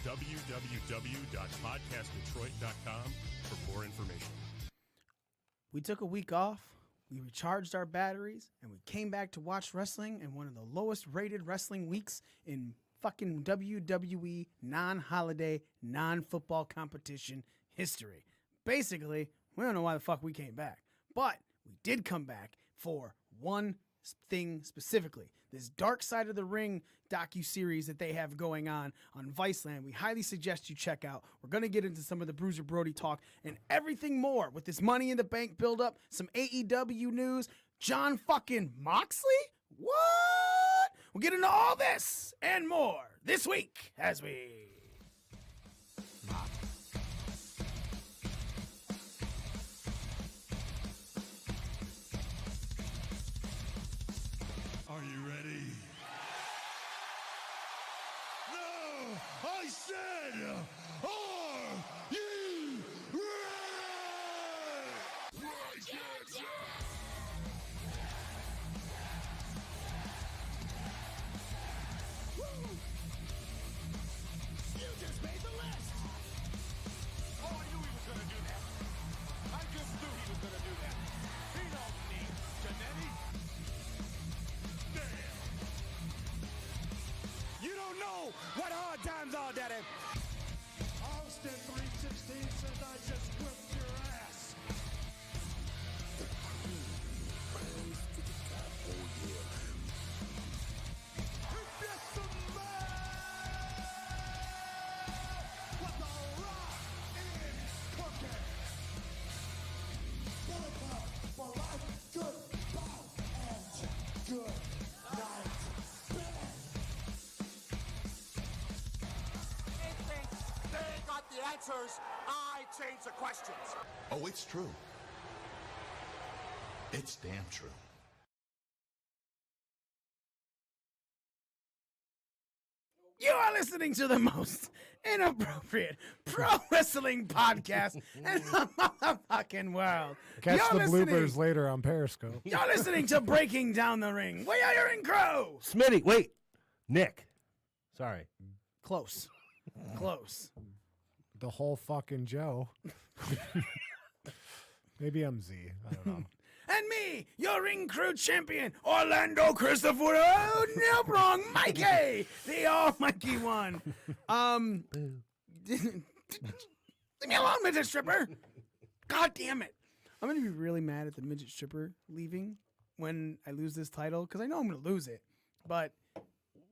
www.podcastdetroit.com for more information. We took a week off, we recharged our batteries, and we came back to watch wrestling in one of the lowest rated wrestling weeks in fucking WWE non-holiday, non-football competition history. Basically, we don't know why the fuck we came back, but we did come back for one thing specifically. This Dark Side of the Ring docu-series that they have going on Viceland. We highly suggest you check out. We're going to get into some of the Bruiser Brody talk and everything more with this Money in the Bank build-up, some AEW news, John fucking Moxley? What? We'll get into all this and more this week as we... Are you ready? No! I said, are you ready? Woo! You just made the list! Oh, I knew he was gonna do that. I just knew he was gonna do that. He don't need Janetti. You don't know what hard times are, Daddy. Austin 316 says I just whipped your ass. It's the man with the rock in cooking. Bulletproof for life, good bow, and good night. They got the answers. I change the questions. Oh, it's true. It's damn true. You are listening to the most inappropriate pro wrestling podcast in the motherfucking world. Catch the bloopers later on Periscope. You're listening to Breaking Down the Ring. We are your Crow. Smitty, wait. Nick. Sorry. Close. Close. The whole fucking Joe. Maybe I'm Z. I don't know. And me, your Ring Crew champion, Orlando Christopher. Oh, no, wrong, Mikey, the almighty one. Leave me alone, midget stripper. God damn it. I'm going to be really mad at the midget stripper leaving when I lose this title, because I know I'm going to lose it. But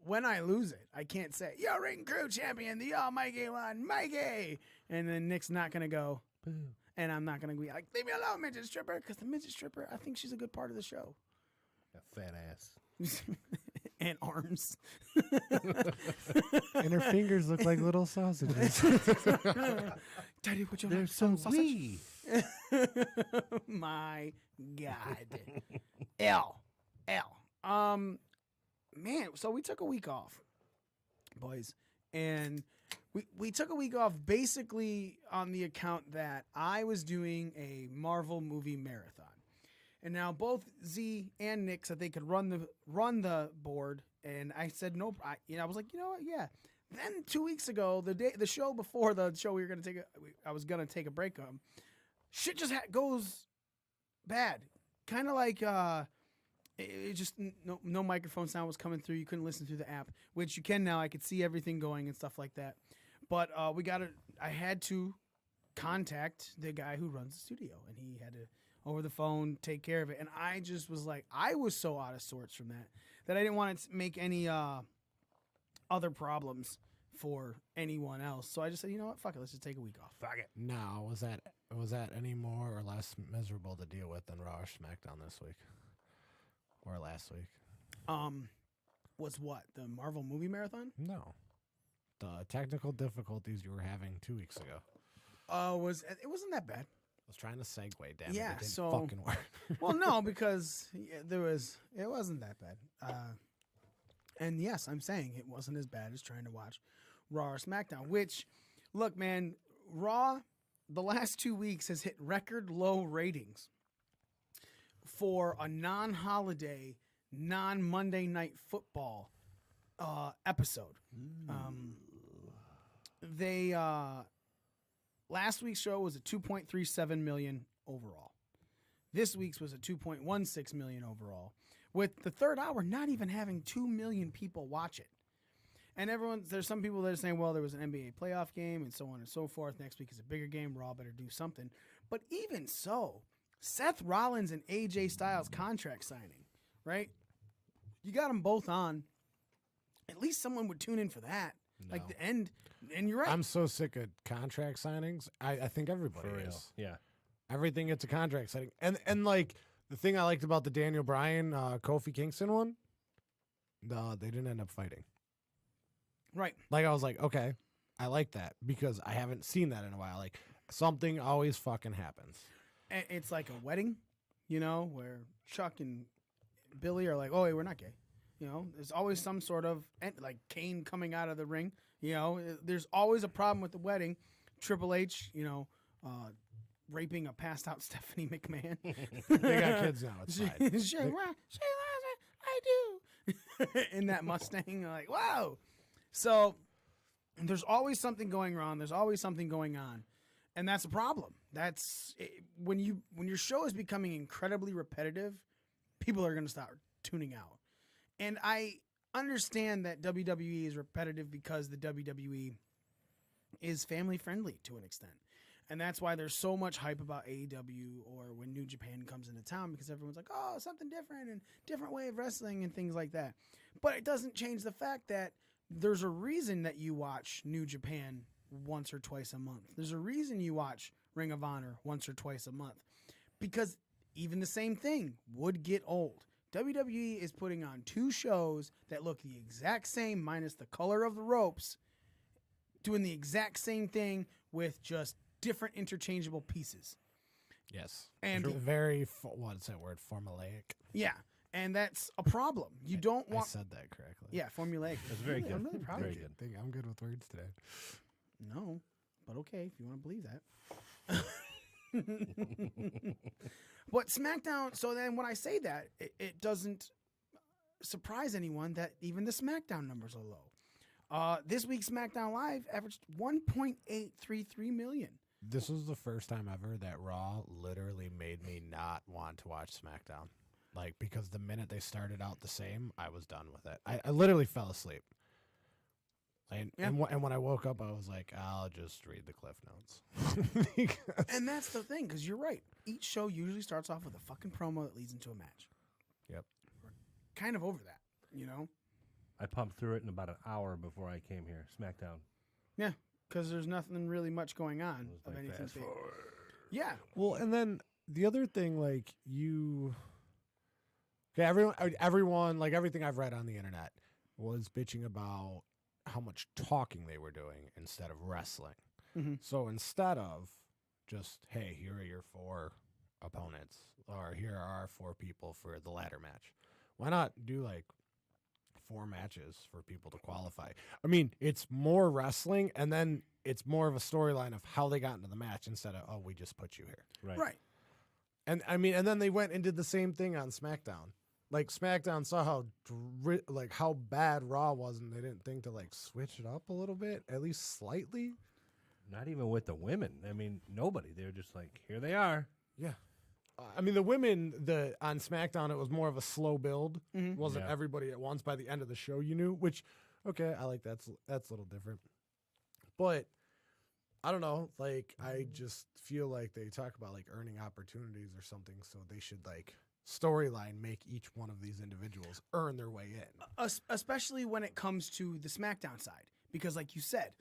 when I lose it, I can't say, your Ring Crew champion, the almighty one, Mikey. And then Nick's not going to go, boo. And I'm not going to be like, leave me alone, midget stripper, because the midget stripper, I think she's a good part of the show. A fat ass. And arms. And her fingers look like little sausages. Daddy, would you They're like so some sausage? wee. My God. L. Man, so we took a week off, boys. And we took a week off basically on the account that I was doing a Marvel movie marathon. And now both Z and Nick said they could run the board, and I said no. I was like, you know what? Yeah. Then 2 weeks ago, the show before the show we were gonna I was gonna take a break on. Shit just goes bad. Kind of like it just no microphone sound was coming through. You couldn't listen through the app, which you can now. I could see everything going and stuff like that. But I had to contact the guy who runs the studio, and he had to over the phone take care of it. And I just was like, I was so out of sorts from that I didn't want to make any other problems for anyone else. So I just said, you know what, fuck it, let's just take a week off. Fuck it. No, was that any more or less miserable to deal with than Raw or SmackDown this week? Or last week? Was what? The Marvel movie marathon? No. The technical difficulties you were having 2 weeks ago. It wasn't that bad. I was trying to segue, damn Yeah, it. It didn't so fucking work. Well, no, because it wasn't that bad. And yes, I'm saying it wasn't as bad as trying to watch Raw or SmackDown, which, look, man, Raw, the last 2 weeks has hit record low ratings for a non-holiday, non-Monday Night Football episode. they last week's show was a 2.37 million overall. This week's was a 2.16 million overall, with the third hour not even having 2 million people watch it. And there's some people that are saying, well, there was an NBA playoff game and so on and so forth. Next week is a bigger game. Raw better do something. But even so, Seth Rollins and AJ Styles contract signing, right? You got them both on. At least someone would tune in for that. No. Like the end. And you're right. I'm so sick of contract signings. I think everybody For real. is. Yeah. Everything gets a contract signing. And like the thing I liked about the Daniel Bryan, Kofi Kingston one, no, they didn't end up fighting. Right. Like I was like, okay, I like that because I haven't seen that in a while. Like something always fucking happens. And it's like a wedding, you know, where Chuck and Billy are like, oh, hey, we're not gay. You know, there's always some sort of, like Kane coming out of the ring. You know, there's always a problem with the wedding. Triple H, you know, raping a passed out Stephanie McMahon. They got kids now. It's fine. I do. In that Mustang, like, wow. So there's always something going wrong. There's always something going on. And that's a problem. That's when your show is becoming incredibly repetitive, people are going to start tuning out. And I understand that WWE is repetitive because the WWE is family friendly to an extent. And that's why there's so much hype about AEW or when New Japan comes into town, because everyone's like, oh, something different and different way of wrestling and things like that. But it doesn't change the fact that there's a reason that you watch New Japan once or twice a month. There's a reason you watch Ring of Honor once or twice a month, because even the same thing would get old. WWE is putting on 2 shows that look the exact same minus the color of the ropes, doing the exact same thing with just different interchangeable pieces. Yes. And very, what's that word? Formulaic. yeah, and that's a problem. You don't want... I said that correctly. Yeah, formulaic. That's very good. I'm really proud Very of you. good. I think I'm good with words today. No, but okay, if you want to believe that. But SmackDown, so then when I say that, it doesn't surprise anyone that even the SmackDown numbers are low. This week's SmackDown Live averaged 1.833 million. This was the first time ever that Raw literally made me not want to watch SmackDown. Like, because the minute they started out the same, I was done with it. I literally fell asleep. And when I woke up, I was like, I'll just read the Cliff Notes. And that's the thing, because you're right. Each show usually starts off with a fucking promo that leads into a match. Yep. We're kind of over that, you know? I pumped through it in about an hour before I came here. SmackDown. Yeah, because there's nothing really much going on It was of like anything fast big. forward. Yeah. Well, and then the other thing, like, okay, everyone, like, everything I've read on the internet was bitching about how much talking they were doing instead of wrestling. Mm-hmm. So instead of just, hey, here are your 4 opponents, or here are our 4 people for the ladder match, why not do like 4 matches for people to qualify? I mean, it's more wrestling, and then it's more of a storyline of how they got into the match instead of, oh, we just put you here. Right. And I mean, and then they went and did the same thing on SmackDown. Like, SmackDown saw how bad Raw was, and they didn't think to like switch it up a little bit, at least slightly. Not even with the women. I mean, nobody. They were just like, here they are. Yeah. I mean, the women, on SmackDown, it was more of a slow build. Mm-hmm. Wasn't Yeah. everybody at once. By the end of the show, you knew, which, okay, I like that's a little different. But I don't know. Like, I just feel like they talk about like earning opportunities or something, so they should like storyline make each one of these individuals earn their way in. Especially when it comes to the SmackDown side, because like you said,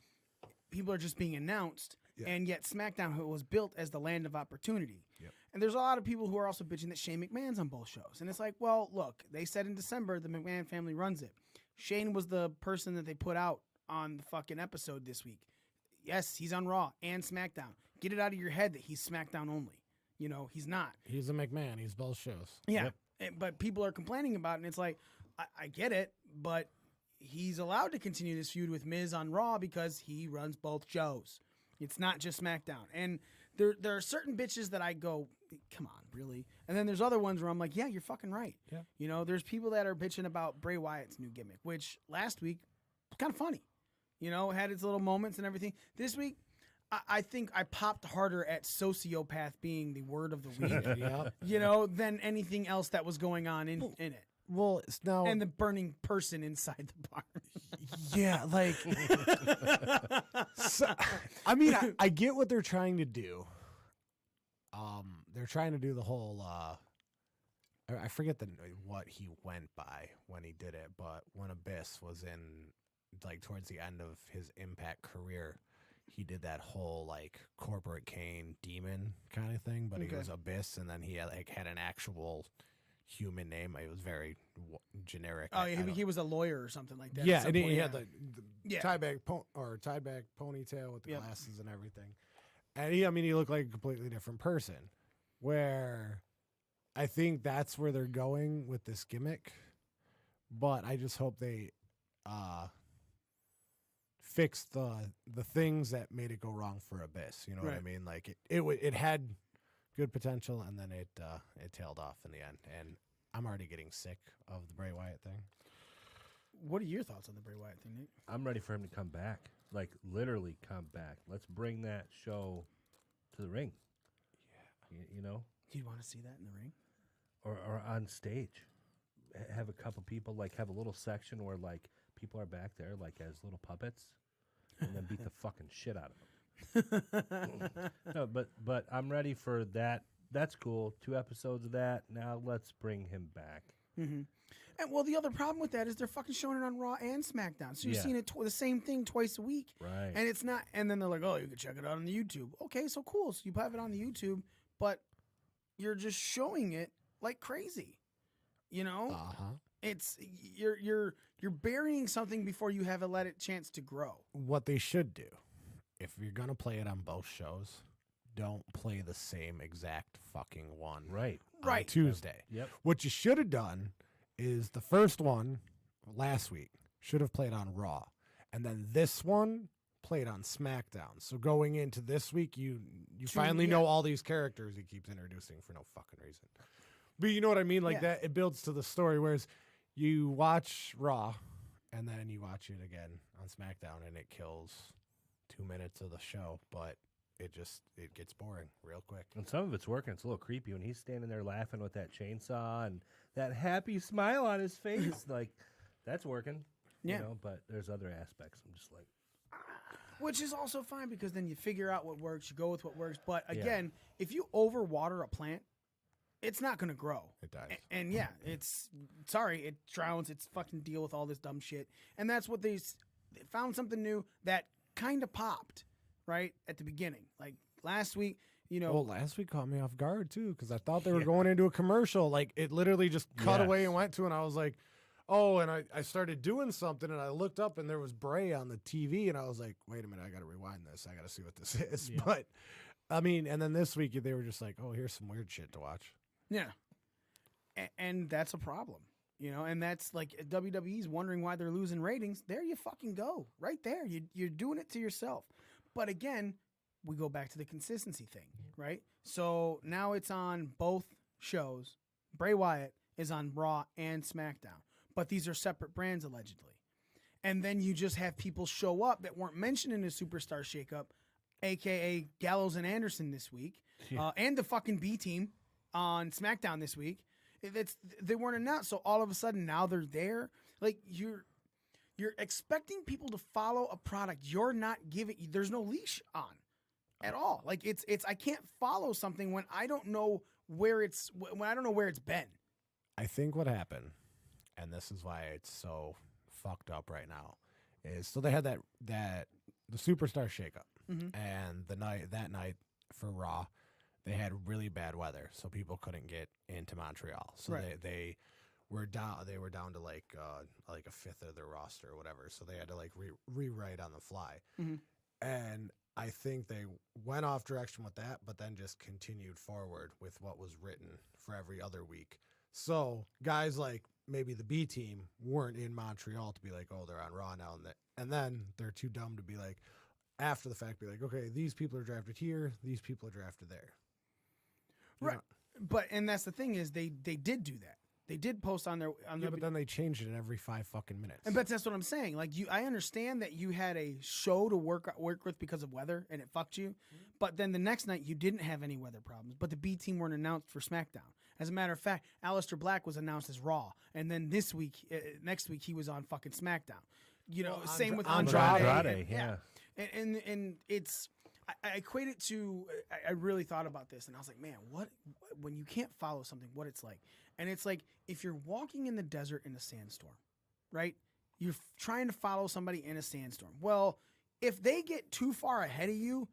people are just being announced, Yeah. and yet SmackDown was built as the land of opportunity. Yep. And there's a lot of people who are also bitching that Shane McMahon's on both shows. And it's like, well, look, they said in December the McMahon family runs it. Shane was the person that they put out on the fucking episode this week. Yes, he's on Raw and SmackDown. Get it out of your head that he's SmackDown only. You know, he's not. He's a McMahon. He's both shows. Yeah. But people are complaining about it, and it's like, I get it, but he's allowed to continue this feud with Miz on Raw because he runs both shows. It's not just SmackDown. And there are certain bitches that I go, come on, really? And then there's other ones where I'm like, yeah, you're fucking right. Yeah. You know, there's people that are bitching about Bray Wyatt's new gimmick, which last week was kind of funny. You know, had its little moments and everything. This week, I think I popped harder at sociopath being the word of the week, Yeah. you know, than anything else that was going on in it. Well, it's now. And the burning person inside the barn. Yeah, like. So, I mean, I get what they're trying to do. They're trying to do the whole. I forget what he went by when he did it, but when Abyss was in, like, towards the end of his Impact career, he did that whole like corporate Kane demon kind of thing, but he was Abyss, and then he had, like, an actual human name. It was very generic. Oh, yeah, he was a lawyer or something like that. Yeah, at some and he point, had the tied back ponytail with the glasses and everything. And he looked like a completely different person. Where I think that's where they're going with this gimmick, but I just hope they fix the things that made it go wrong for Abyss. You know what I mean? Like it had good potential, and then it tailed off in the end. And I'm already getting sick of the Bray Wyatt thing. What are your thoughts on the Bray Wyatt thing, Nick? I'm ready for him to come back. Like, literally come back. Let's bring that show to the ring. Yeah. You know? Do you want to see that in the ring? Or on stage. Have a couple people, like, have a little section where, like, people are back there, like, as little puppets, and then beat the fucking shit out of them. No, but I'm ready for that. That's cool. 2 episodes of that. Now let's bring him back. Mm-hmm. And well, the other problem with that is they're fucking showing it on Raw and SmackDown, so you're seeing it the same thing twice a week, Right? And it's not. And then they're like, "Oh, you can check it out on the YouTube." Okay, so cool. So you have it on the YouTube, but you're just showing it like crazy. You know, it's you're burying something before you have let it chance to grow. What they should do, if you're gonna play it on both shows, don't play the same exact fucking one. Right. On Tuesday. Yep. What you should have done is the first one last week should have played on Raw, and then this one played on SmackDown. So going into this week, you finally know all these characters he keeps introducing for no fucking reason. But you know what I mean? Like that, it builds to the story. Whereas you watch Raw, and then you watch it again on SmackDown, and it kills 2 minutes of the show, but it gets boring real quick. And some of it's working. It's a little creepy when he's standing there laughing with that chainsaw and that happy smile on his face. Like, that's working. Yeah. You know, but there's other aspects. I'm just like, Which is also fine because then you figure out what works, you go with what works. But again, if you overwater a plant, it's not going to grow. It dies. And yeah, it drowns. It's fucking deal with all this dumb shit. And that's what they found something new that kind of popped right at the beginning. Like last week, you know. Well, last week caught me off guard too because I thought they were going into a commercial. Like it literally just cut away and went to, and I was like, oh, and I started doing something, and I looked up, and there was Bray on the TV, and I was like, wait a minute, I got to rewind this. I got to see what this is. Yeah. But, I mean, and then this week, they were just like, oh, here's some weird shit to watch. Yeah. And that's a problem, you know, and that's like WWE's wondering why they're losing ratings. There you fucking go. Right there. You're doing it to yourself. But again, we go back to the consistency thing, right? So now it's on both shows. Bray Wyatt is on Raw and SmackDown. But these are separate brands, allegedly. And then you just have people show up that weren't mentioned in the Superstar Shakeup, a.k.a. Gallows and Anderson this week, and the fucking B Team on SmackDown this week. They weren't announced, so all of a sudden now they're there. Like, you're expecting people to follow a product you're not giving. There's no leash on at all. Like, it's I can't follow something when I don't know where it's been. I think what happened, and this is why it's so fucked up right now, is so they had the Superstar Shakeup, and that night for Raw, they had really bad weather, so people couldn't get into Montreal. So they were down to like a fifth of their roster or whatever. So they had to like rewrite on the fly, and I think they went off direction with that, but then just continued forward with what was written for every other week. So guys like maybe the B Team weren't in Montreal to be like, oh, they're on Raw now, and then they're too dumb to be like, after the fact, be like, okay, these people are drafted here, these people are drafted there. Right. But, and that's the thing is they did do that. They did post on their Yeah, but then they changed it every 5 fucking minutes. but that's what I'm saying. Like I understand that you had a show to work with because of weather and it fucked you, but then the next night you didn't have any weather problems. But the B team weren't announced for SmackDown. As a matter of fact, Aleister Black was announced as Raw, and then next week he was on fucking SmackDown. You know, same with Andrade. Andrade, yeah. And it's I equate it to I really thought about this and I was like, man, what when you can't follow something, what it's like. And it's like if you're walking in the desert in a sandstorm, right? You're trying to follow somebody in a sandstorm. Well, if they get too far ahead of you,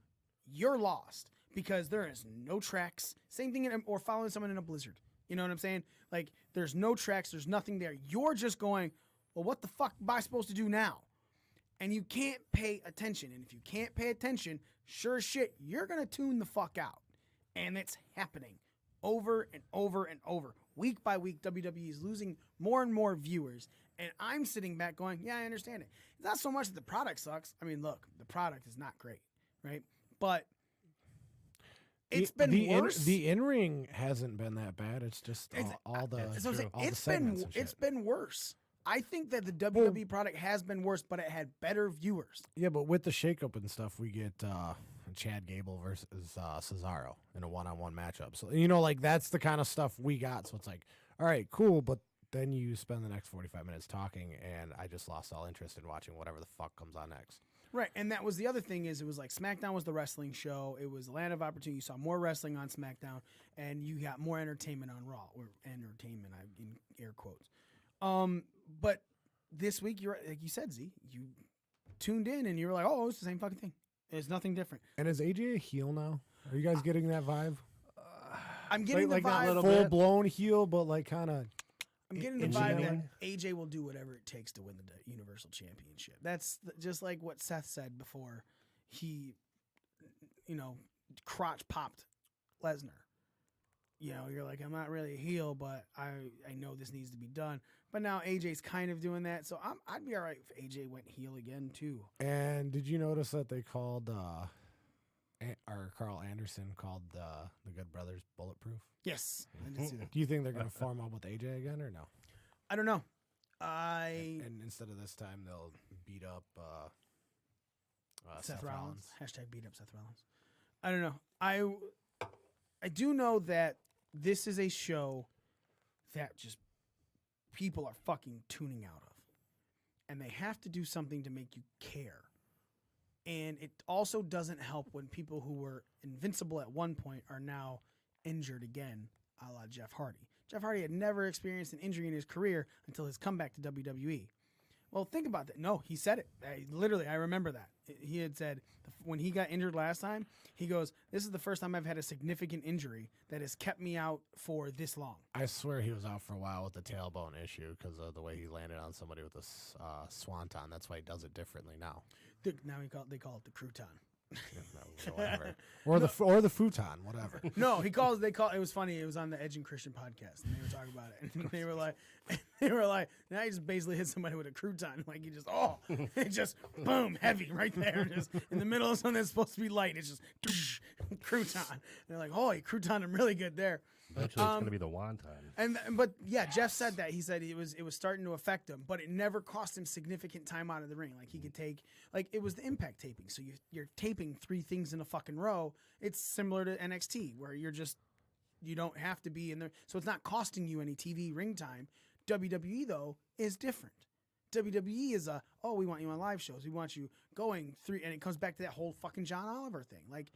you're lost because there is no tracks. Same thing or following someone in a blizzard. You know what I'm saying? Like there's no tracks, there's nothing there. You're just going, well, what the fuck am I supposed to do now? And you can't pay attention. And if you can't pay attention, sure as shit, you're going to tune the fuck out. And it's happening over and over and over. Week by week, WWE is losing more and more viewers. And I'm sitting back going, yeah, I understand it. It's not so much that the product sucks. I mean, look, the product is not great, right? But it's been worse. The in-ring hasn't been that bad. It's just all the segments and shit. It's been worse. I think that the WWE product has been worse, but it had better viewers. Yeah, but with the shakeup and stuff, we get Chad Gable versus Cesaro in a one-on-one matchup. So, you know, like, that's the kind of stuff we got. So it's like, all right, cool, but then you spend the next 45 minutes talking, and I just lost all interest in watching whatever the fuck comes on next. Right, and that was the other thing is it was like SmackDown was the wrestling show. It was the land of opportunity. You saw more wrestling on SmackDown, and you got more entertainment on Raw, or entertainment in air quotes. But this week, you're like you said, Z, you tuned in and you were like, oh, it's the same fucking thing. It's nothing different. And is AJ a heel now? Are you guys getting that vibe? I'm getting the vibe. Full blown heel, but like kind of. I'm getting the vibe that AJ will do whatever it takes to win the Universal Championship. That's just like what Seth said before he, crotch popped Lesnar. You know, you're like, I'm not really a heel, but I know this needs to be done. But now AJ's kind of doing that, so I'd be all right if AJ went heel again too. And did you notice that they called, Carl Anderson called the Good Brothers Bulletproof? Yes, I did see that. Do you think they're going to form up with AJ again or no? I don't know. And instead of this time, they'll beat up Seth Rollins. Hashtag beat up Seth Rollins. I don't know. I do know that this is a show that just people are fucking tuning out of. And they have to do something to make you care. And it also doesn't help when people who were invincible at one point are now injured again, a la Jeff Hardy. Jeff Hardy had never experienced an injury in his career until his comeback to WWE. Well, think about that. No, he said it. I remember that. He had said when he got injured last time, he goes, this is the first time I've had a significant injury that has kept me out for this long. I swear he was out for a while with the tailbone issue because of the way he landed on somebody with a swanton. That's why he does it differently now. Now they call it the crouton. Whatever. Or the futon, whatever. No, they call it was funny. It was on the Edge and Christian podcast, and they were talking about it. And they were like, now he just basically hit somebody with a crouton. Like he just, it just boom, heavy right there. Just in the middle of something that's supposed to be light. It's just crouton. And they're like, oh, he croutoned him really good there. Eventually, it's going to be the wonton. But yeah, Jeff said that. He said it was starting to affect him, but it never cost him significant time out of the ring. Like he could take, like it was the Impact taping. So you're taping 3 things in a fucking row. It's similar to NXT where you don't have to be in there. So it's not costing you any TV ring time. WWE though is different. WWE is we want you on live shows. We want you going 3, and it comes back to that whole fucking John Oliver thing. Like,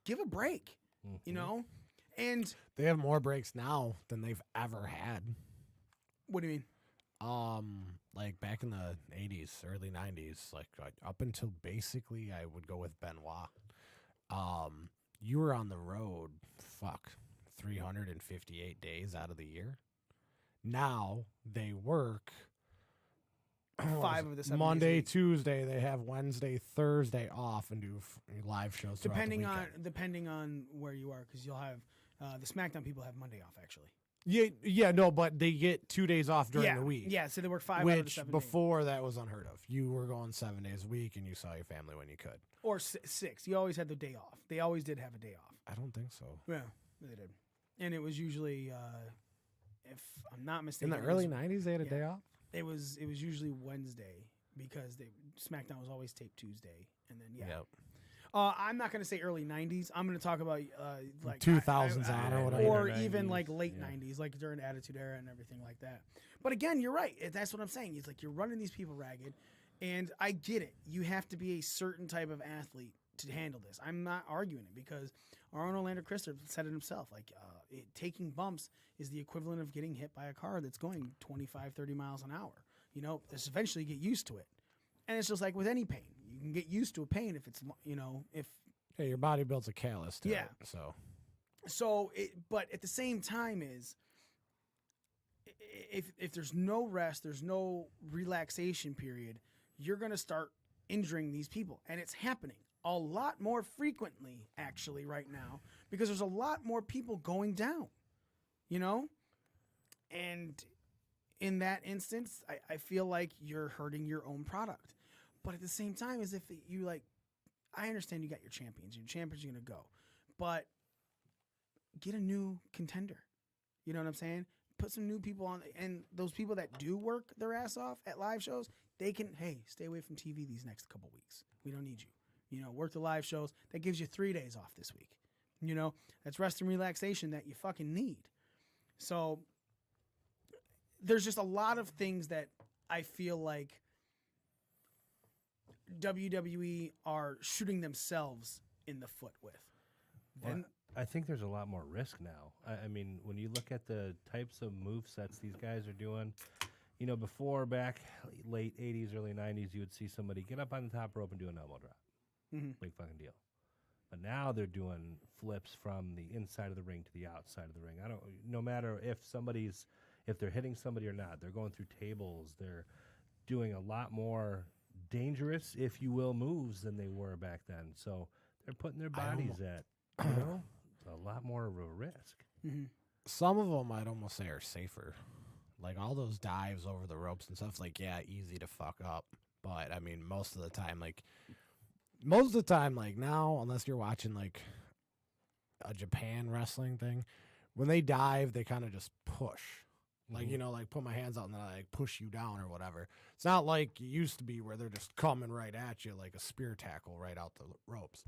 give a break, you know. And they have more breaks now than they've ever had. What do you mean? Like back in the 80s, early 90s, like up until basically I would go with Benoit. You were on the road, 358 days out of the year. Now they work 5 of the 7 Monday, Tuesday. They have Wednesday, Thursday off and do live shows. Depending on where you are, because you'll have the SmackDown people have Monday off actually. Yeah, no, but they get 2 days off during the week. Yeah, so they work 5 out of the 7 days. Before that was unheard of. You were going 7 days a week and you saw your family when you could. Or 6. You always had the day off. They always did have a day off. I don't think so. Yeah, they did. And it was usually if I'm not In mistaken, the it early was- '90s, they had a yeah. day off. It was usually Wednesday because SmackDown was always taped Tuesday, and then Yep. I'm not going to say early '90s. I'm going to talk about like 2000s on or whatever. or Later even 90s, like late yeah. '90s, like during Attitude Era and everything like that. But again, you're right. That's what I'm saying. It's like you're running these people ragged, and I get it. You have to be a certain type of athlete to handle this. I'm not arguing it because our own Orlando Christopher said it himself. Like taking bumps is the equivalent of getting hit by a car that's going 25, 30 miles an hour. You know, just eventually get used to it. And it's just like with any pain. You can get used to a pain if it's, if Yeah, your body builds a callus to Yeah. it. so but at the same time is if there's no rest, there's no relaxation period, you're going to start injuring these people. And it's happening a lot more frequently actually right now because there's a lot more people going down, and in that instance, I feel like you're hurting your own product. But at the same time, as if you I understand you got your champions are going to go, but get a new contender. You know what I'm saying? Put some new people on, and those people that do work their ass off at live shows, they can, hey, stay away from TV these next couple weeks. We don't need you. Work the live shows. That gives you 3 days off this week. That's rest and relaxation that you fucking need. So there's just a lot of things that I feel like WWE are shooting themselves in the foot with. Well, I think there's a lot more risk now. I mean, when you look at the types of move sets these guys are doing, before back late 80s, early 90s, you would see somebody get up on the top rope and do an elbow drop. Big fucking deal. But now they're doing flips from the inside of the ring to the outside of the ring. No matter if they're hitting somebody or not, they're going through tables. They're doing a lot more dangerous, if you will, moves than they were back then. So they're putting their bodies at, a lot more of a risk. Some of them I'd almost say are safer. Like all those dives over the ropes and stuff, like, yeah, easy to fuck up. But I mean, most of the time, like now, unless you're watching like a Japan wrestling thing, when they dive, they kind of just push. Like, like put my hands out and then I like push you down or whatever. It's not like it used to be where they're just coming right at you like a spear tackle right out the ropes.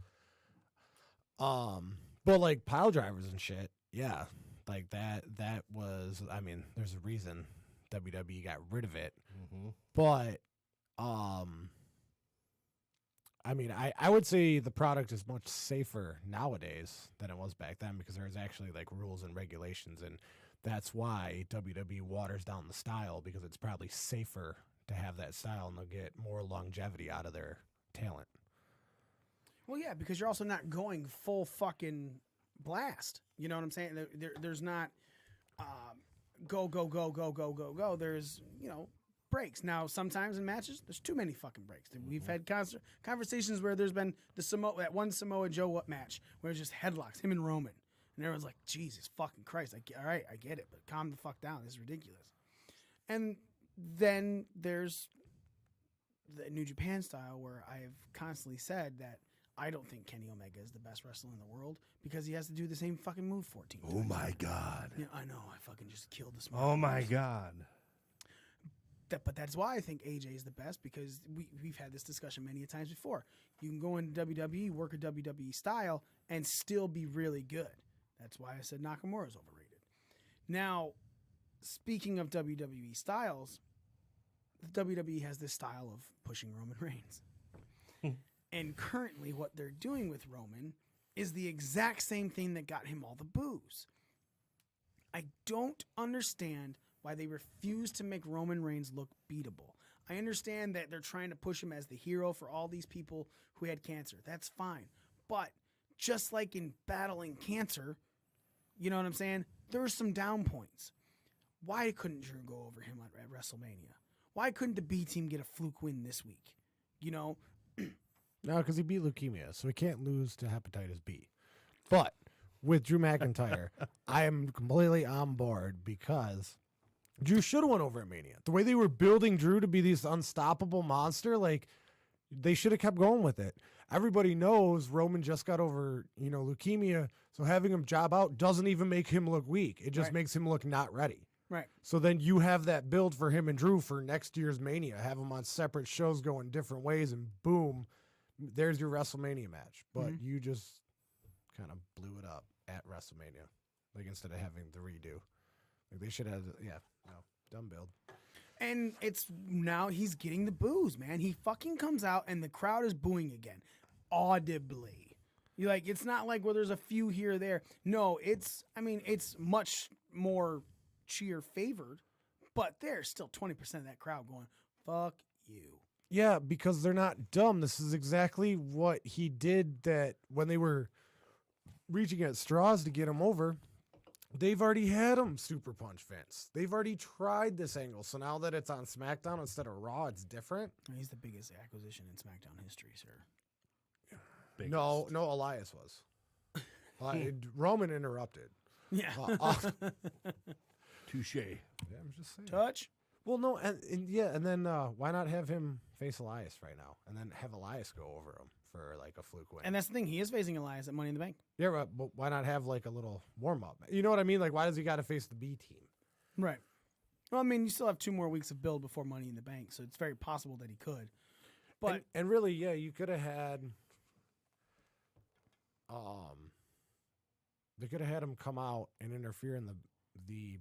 But like pile drivers and shit, yeah, like that was, I mean, there's a reason WWE got rid of it. But, I mean, I would say the product is much safer nowadays than it was back then because there's actually like rules and regulations, and that's why WWE waters down the style because it's probably safer to have that style and they'll get more longevity out of their talent. Well, yeah, because you're also not going full fucking blast. You know what I'm saying? There's not go, go, go, go, go, go, go. There's, breaks. Now, sometimes in matches, there's too many fucking breaks. We've had conversations where there's been that one Samoa Joe match where it's just headlocks, him and Roman. And everyone's like, Jesus fucking Christ. All right, I get it, but calm the fuck down. This is ridiculous. And then there's the New Japan style where I've constantly said that I don't think Kenny Omega is the best wrestler in the world because he has to do the same fucking move 14 times. Oh, my God. Yeah, I know. I fucking just killed the smart. Oh, my God. But that's why I think AJ is the best because we've had this discussion many a times before. You can go into WWE, work a WWE style, and still be really good. That's why I said Nakamura is overrated. Now, speaking of WWE styles, the WWE has this style of pushing Roman Reigns. And currently what they're doing with Roman is the exact same thing that got him all the boos. I don't understand why they refuse to make Roman Reigns look beatable. I understand that they're trying to push him as the hero for all these people who had cancer. That's fine. But just like in battling cancer, you know what I'm saying? There are some down points. Why couldn't Drew go over him at WrestleMania? Why couldn't the B team get a fluke win this week? No, because he beat leukemia, so he can't lose to hepatitis B. But with Drew McIntyre, I am completely on board because Drew should have won over at Mania. The way they were building Drew to be this unstoppable monster, like, they should have kept going with it. Everybody knows Roman just got over, leukemia, so having him job out doesn't even make him look weak. It just makes him look not ready. Right. So then you have that build for him and Drew for next year's Mania. Have them on separate shows going different ways, and boom, there's your WrestleMania match. But you just kind of blew it up at WrestleMania, like instead of having the redo. Like they should have, dumb build. And it's now he's getting the boos, man. He fucking comes out and the crowd is booing again, audibly. You like it's not like where there's a few here or there. No, it's much more cheer favored, but there's still 20% of that crowd going, "Fuck you." Yeah, because they're not dumb. This is exactly what he did that when they were reaching at straws to get him over. They've already had him super punch Vince. They've already tried this angle. So now that it's on SmackDown instead of Raw, it's different. He's the biggest acquisition in SmackDown history, sir. Biggest. No, Elias was. Roman interrupted. Yeah. Touche. Yeah, I'm just saying. Touch. Well, no, and then why not have him face Elias right now, and then have Elias go over him for like a fluke win? And that's the thing. He is facing Elias at Money in the Bank. Yeah, but why not have like a little warm up? You know what I mean? Like, why does he got to face the B team? Right. Well, I mean, you still have 2 more weeks of build before Money in the Bank, so it's very possible that he could. But and really, yeah, you could have had, they could have had him come out and interfere in the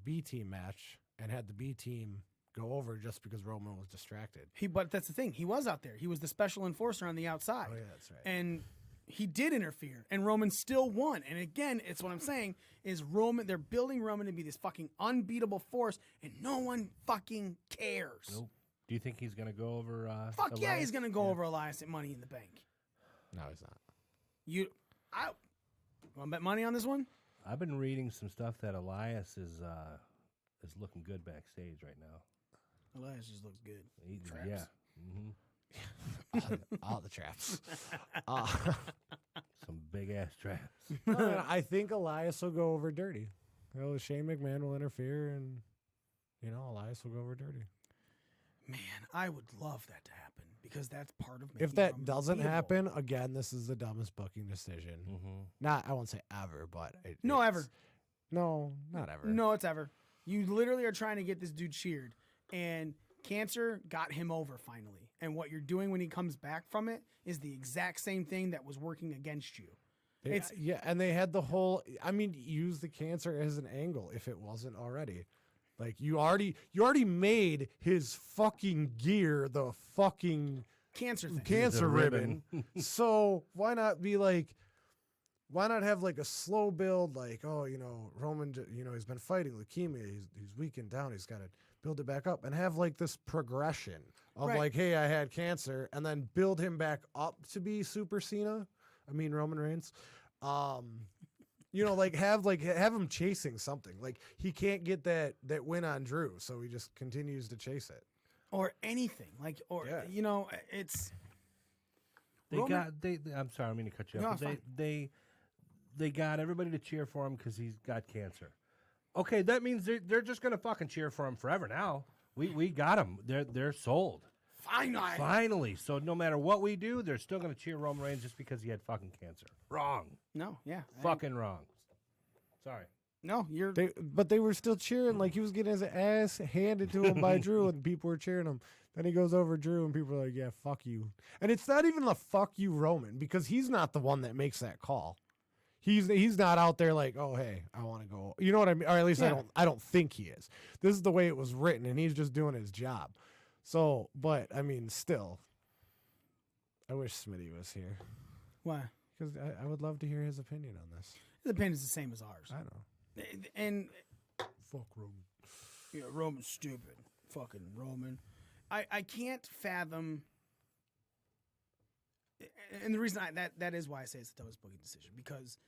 B team match and had the B team go over just because Roman was distracted. But that's the thing. He was out there. He was the special enforcer on the outside. Oh yeah, that's right. And he did interfere, and Roman still won. And again, it's what I'm saying is Roman. They're building Roman to be this fucking unbeatable force, and no one fucking cares. Nope. Do you think he's gonna go over? Fuck yeah, Elias? he's gonna go over Elias at Money in the Bank. No, he's not. You want to bet money on this one? I've been reading some stuff that Elias is looking good backstage right now. Elias just looks good. Traps. Yeah. all the traps. Some big ass traps. I think Elias will go over dirty. Shane McMahon will interfere, and Elias will go over dirty. Man, I would love that to happen because that's part of making If that Roman doesn't beatable. happen, again, this is the dumbest booking decision. Not, I won't say ever, but No, it's- ever. No, not ever. No, it's ever. You literally are trying to get this dude cheered, and cancer got him over finally. And what you're doing when he comes back from it is the exact same thing that was working against you. It's and they had the whole. I mean, use the cancer as an angle if it wasn't already. Like you already made his fucking gear the fucking cancer thing. cancer ribbon. So why not be like? Why not have like a slow build? Like, Roman, he's been fighting leukemia. He's weakened down. He's got to build it back up, and have like this progression of Right. like, hey, I had cancer, and then build him back up to be Super Cena. I mean Roman Reigns. Have him chasing something. Like he can't get that win on Drew, so he just continues to chase it. Or anything. It's They Roman- got they. I'm sorry, I mean to cut you No, off. it's But they got everybody to cheer for him because he's got cancer. Okay, that means they're just gonna fucking cheer for him forever now. We got him. They're sold. Finally. So no matter what we do, they're still gonna cheer Roman Reigns just because he had fucking cancer. Wrong. No, yeah. Fucking wrong. Sorry. No, you're But they were still cheering. Like he was getting his ass handed to him by Drew, and people were cheering him. Then he goes over Drew, and people are like, "Yeah, fuck you." And it's not even the "fuck you" Roman, because he's not the one that makes that call. He's not out there like, "Oh, hey, I want to go." You know what I mean? Or at least Yeah. I don't think he is. This is the way it was written, and he's just doing his job. So, but I mean, still, I wish Smitty was here why? because I would love to hear his opinion on this. The opinion is the same as ours. I know. And Fuck Roman. yeah, Roman's stupid. Fucking Roman. I can't fathom. And the reason that is why I say it's the dumbest booking decision, because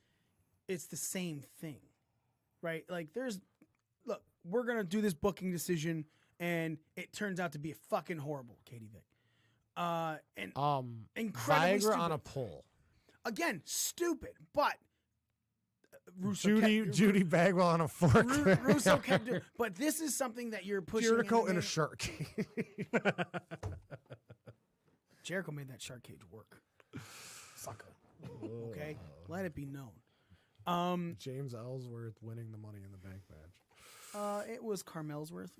it's the same thing, right? Like look, we're gonna do this booking decision, and it turns out to be fucking horrible, Katie Vick. And incredibly Viagra stupid. on a pole. Again, stupid, but Judy Bagwell on a fork. Russo kept doing. But this is something that you're pushing. Jericho in in the a shark cage. Jericho made that shark cage work. Sucker. Okay? Let it be known. James Ellsworth winning the Money in the Bank match. It was Carmelsworth.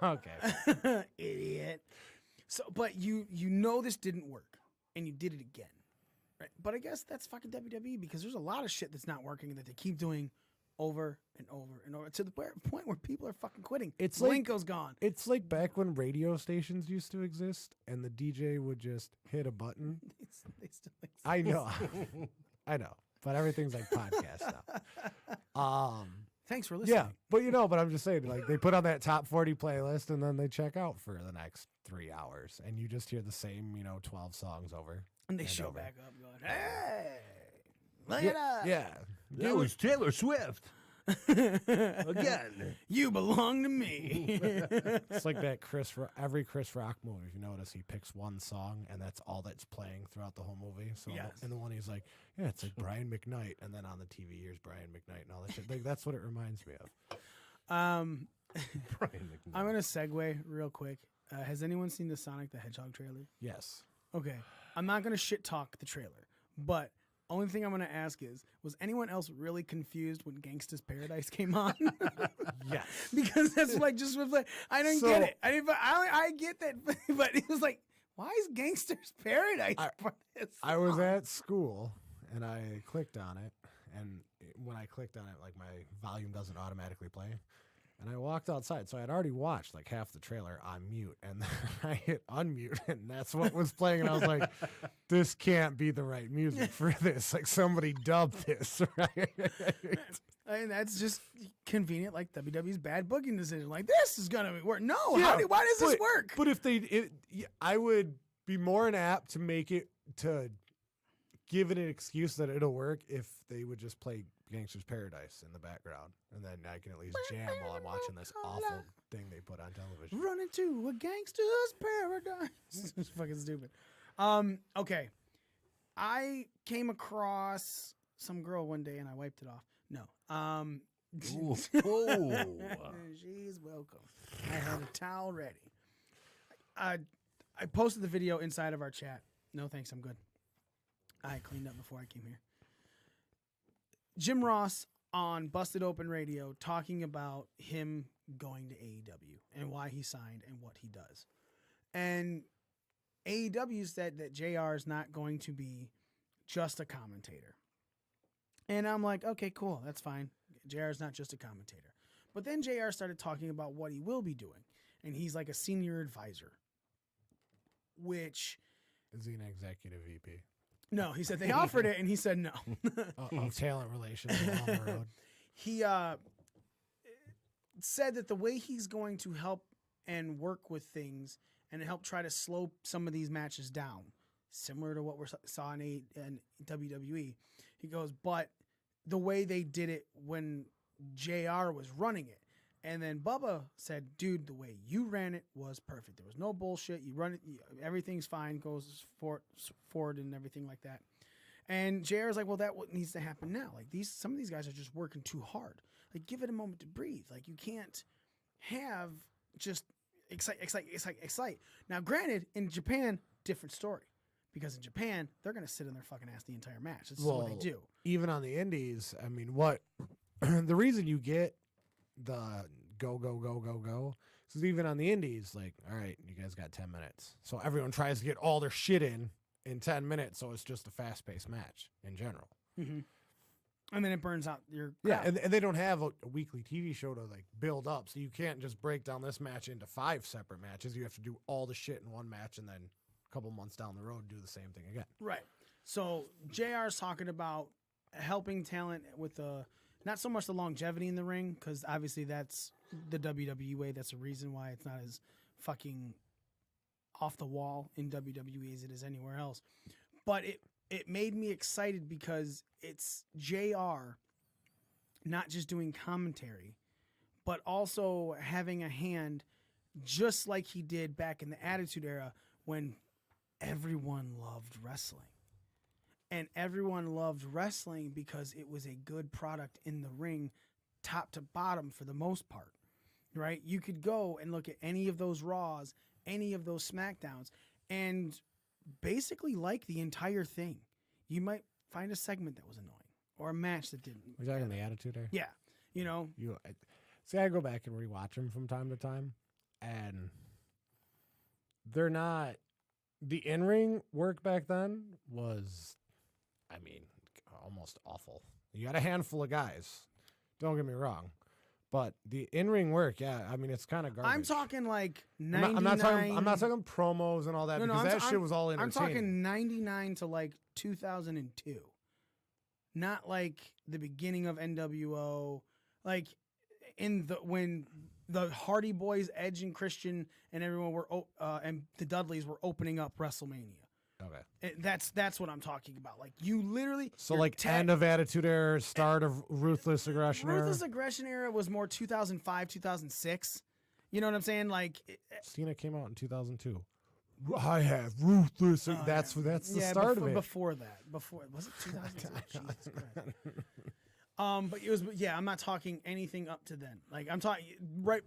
Okay. Idiot. So, but you know this didn't work, and you did it again, right? But I guess that's fucking WWE because there's a lot of shit that's not working that they keep doing over and over and over to the point where people are fucking quitting. It's like- Blinko's gone. It's like back when radio stations used to exist and the DJ would just hit a button. They still exist. I know. I know. But everything's like podcast now. Thanks for listening. Yeah. But I'm just saying, like, they put on that top 40 playlist and then they check out for the next 3 hours and you just hear the same, 12 songs over. And they and show over. back up going, hey, look it up. Yeah. That was Taylor Swift. Again. You belong to me. It's like that every Chris Rock movie. If you notice, he picks one song and that's all that's playing throughout the whole movie. So Yes. in the one he's like, yeah, it's like Brian McKnight, and then on the TV here's Brian McKnight and all that shit. Like, that's what it reminds me of. Brian McKnight. I'm gonna segue real quick. Has anyone seen the Sonic the Hedgehog trailer? Yes. Okay, I'm not gonna shit talk the trailer, but only thing I'm gonna ask is, was anyone else really confused when Gangsta's Paradise came on? Yes. Because that's like just was like I didn't get So- it. I get that, but it was like, why is Gangsta's Paradise? part of this I was song? at school and I clicked on it, and when I clicked on it, like, my volume doesn't automatically play. And I walked outside, so I had already watched like half the trailer on mute, and then I hit unmute, and that's what was playing. And I was like, "This can't be the right music for this. Like, somebody dubbed this, right?" I mean, that's just convenient, like WWE's bad booking decision. Like, this is gonna work. No, Yeah, why does this work? But if I would be more an app to make it, to give it an excuse that it'll work if they would just play Gangster's Paradise in the background, and then I can at least jam while I'm watching this awful thing they put on television. Run into a gangster's paradise. It's fucking stupid. Okay. I came across some girl one day and I wiped it off. No. Ooh. She's welcome. I had a towel ready. I posted the video inside of our chat. No thanks, I'm good. I cleaned up before I came here. Jim Ross on Busted Open Radio talking about him going to AEW and why he signed and what he does. And AEW said that JR is not going to be just a commentator. And I'm like, okay, cool, that's fine. JR is not just a commentator. But then JR started talking about what he will be doing. And he's like a senior advisor, which... Is he an executive VP? No, he said they offered it, and he said no. Of talent relations along the road. He said that the way he's going to help and work with things and help try to slow some of these matches down, similar to what we saw in WWE, he goes, but the way they did it when JR was running it. And then Bubba said, dude, the way you ran it was perfect. There was no bullshit. You run it, everything's fine, goes forward and everything like that. And JR is like, well, that's what needs to happen now. Like, some of these guys are just working too hard. Like, give it a moment to breathe. Like, you can't have just excite. Now, granted, in Japan, different story. Because in Japan, they're going to sit on their fucking ass the entire match. This is what they do. Even on the indies, I mean, the reason you get the go, because even on the indies, like, all right, you guys got 10 minutes. So everyone tries to get all their shit in 10 minutes, so it's just a fast-paced match in general. Mm-hmm. And then it burns out your Yeah, crowd. and they don't have a weekly TV show to, like, build up, so you can't just break down this match into 5 separate matches. You have to do all the shit in one match, and then a couple months down the road do the same thing again. Right. So JR's talking about helping talent with the, not so much the longevity in the ring, because obviously that's the WWE way. That's the reason why it's not as fucking off the wall in WWE as it is anywhere else. But it made me excited because it's JR not just doing commentary, but also having a hand just like he did back in the Attitude Era when everyone loved wrestling. And everyone loved wrestling because it was a good product in the ring, top to bottom for the most part, right? You could go and look at any of those Raws, any of those SmackDowns, and basically like the entire thing. You might find a segment that was annoying or a match that didn't. We're talking the Attitude Era? Yeah. You know, See, I go back and rewatch them from time to time, and they're not. The in-ring work back then was, I mean, almost awful. You got a handful of guys. Don't get me wrong. But the in-ring work, yeah, I mean, it's kind of garbage. I'm talking like 99. I'm not talking promos and all that because that shit was all entertaining. I'm talking 99 to like 2002. Not like the beginning of NWO. Like when the Hardy Boys, Edge and Christian and everyone were and the Dudleys were opening up WrestleMania. Okay. That's what I'm talking about. Like you literally. So like end of Attitude Era, start of Ruthless Aggression Era. Ruthless Aggression Era was more 2005, 2006. You know what I'm saying? Like Cena came out in 2002. I have Ruthless. That's the start of it. Before that, was it 2002? Jesus Christ. But it was. Yeah, I'm not talking anything up to then. Like I'm talking right.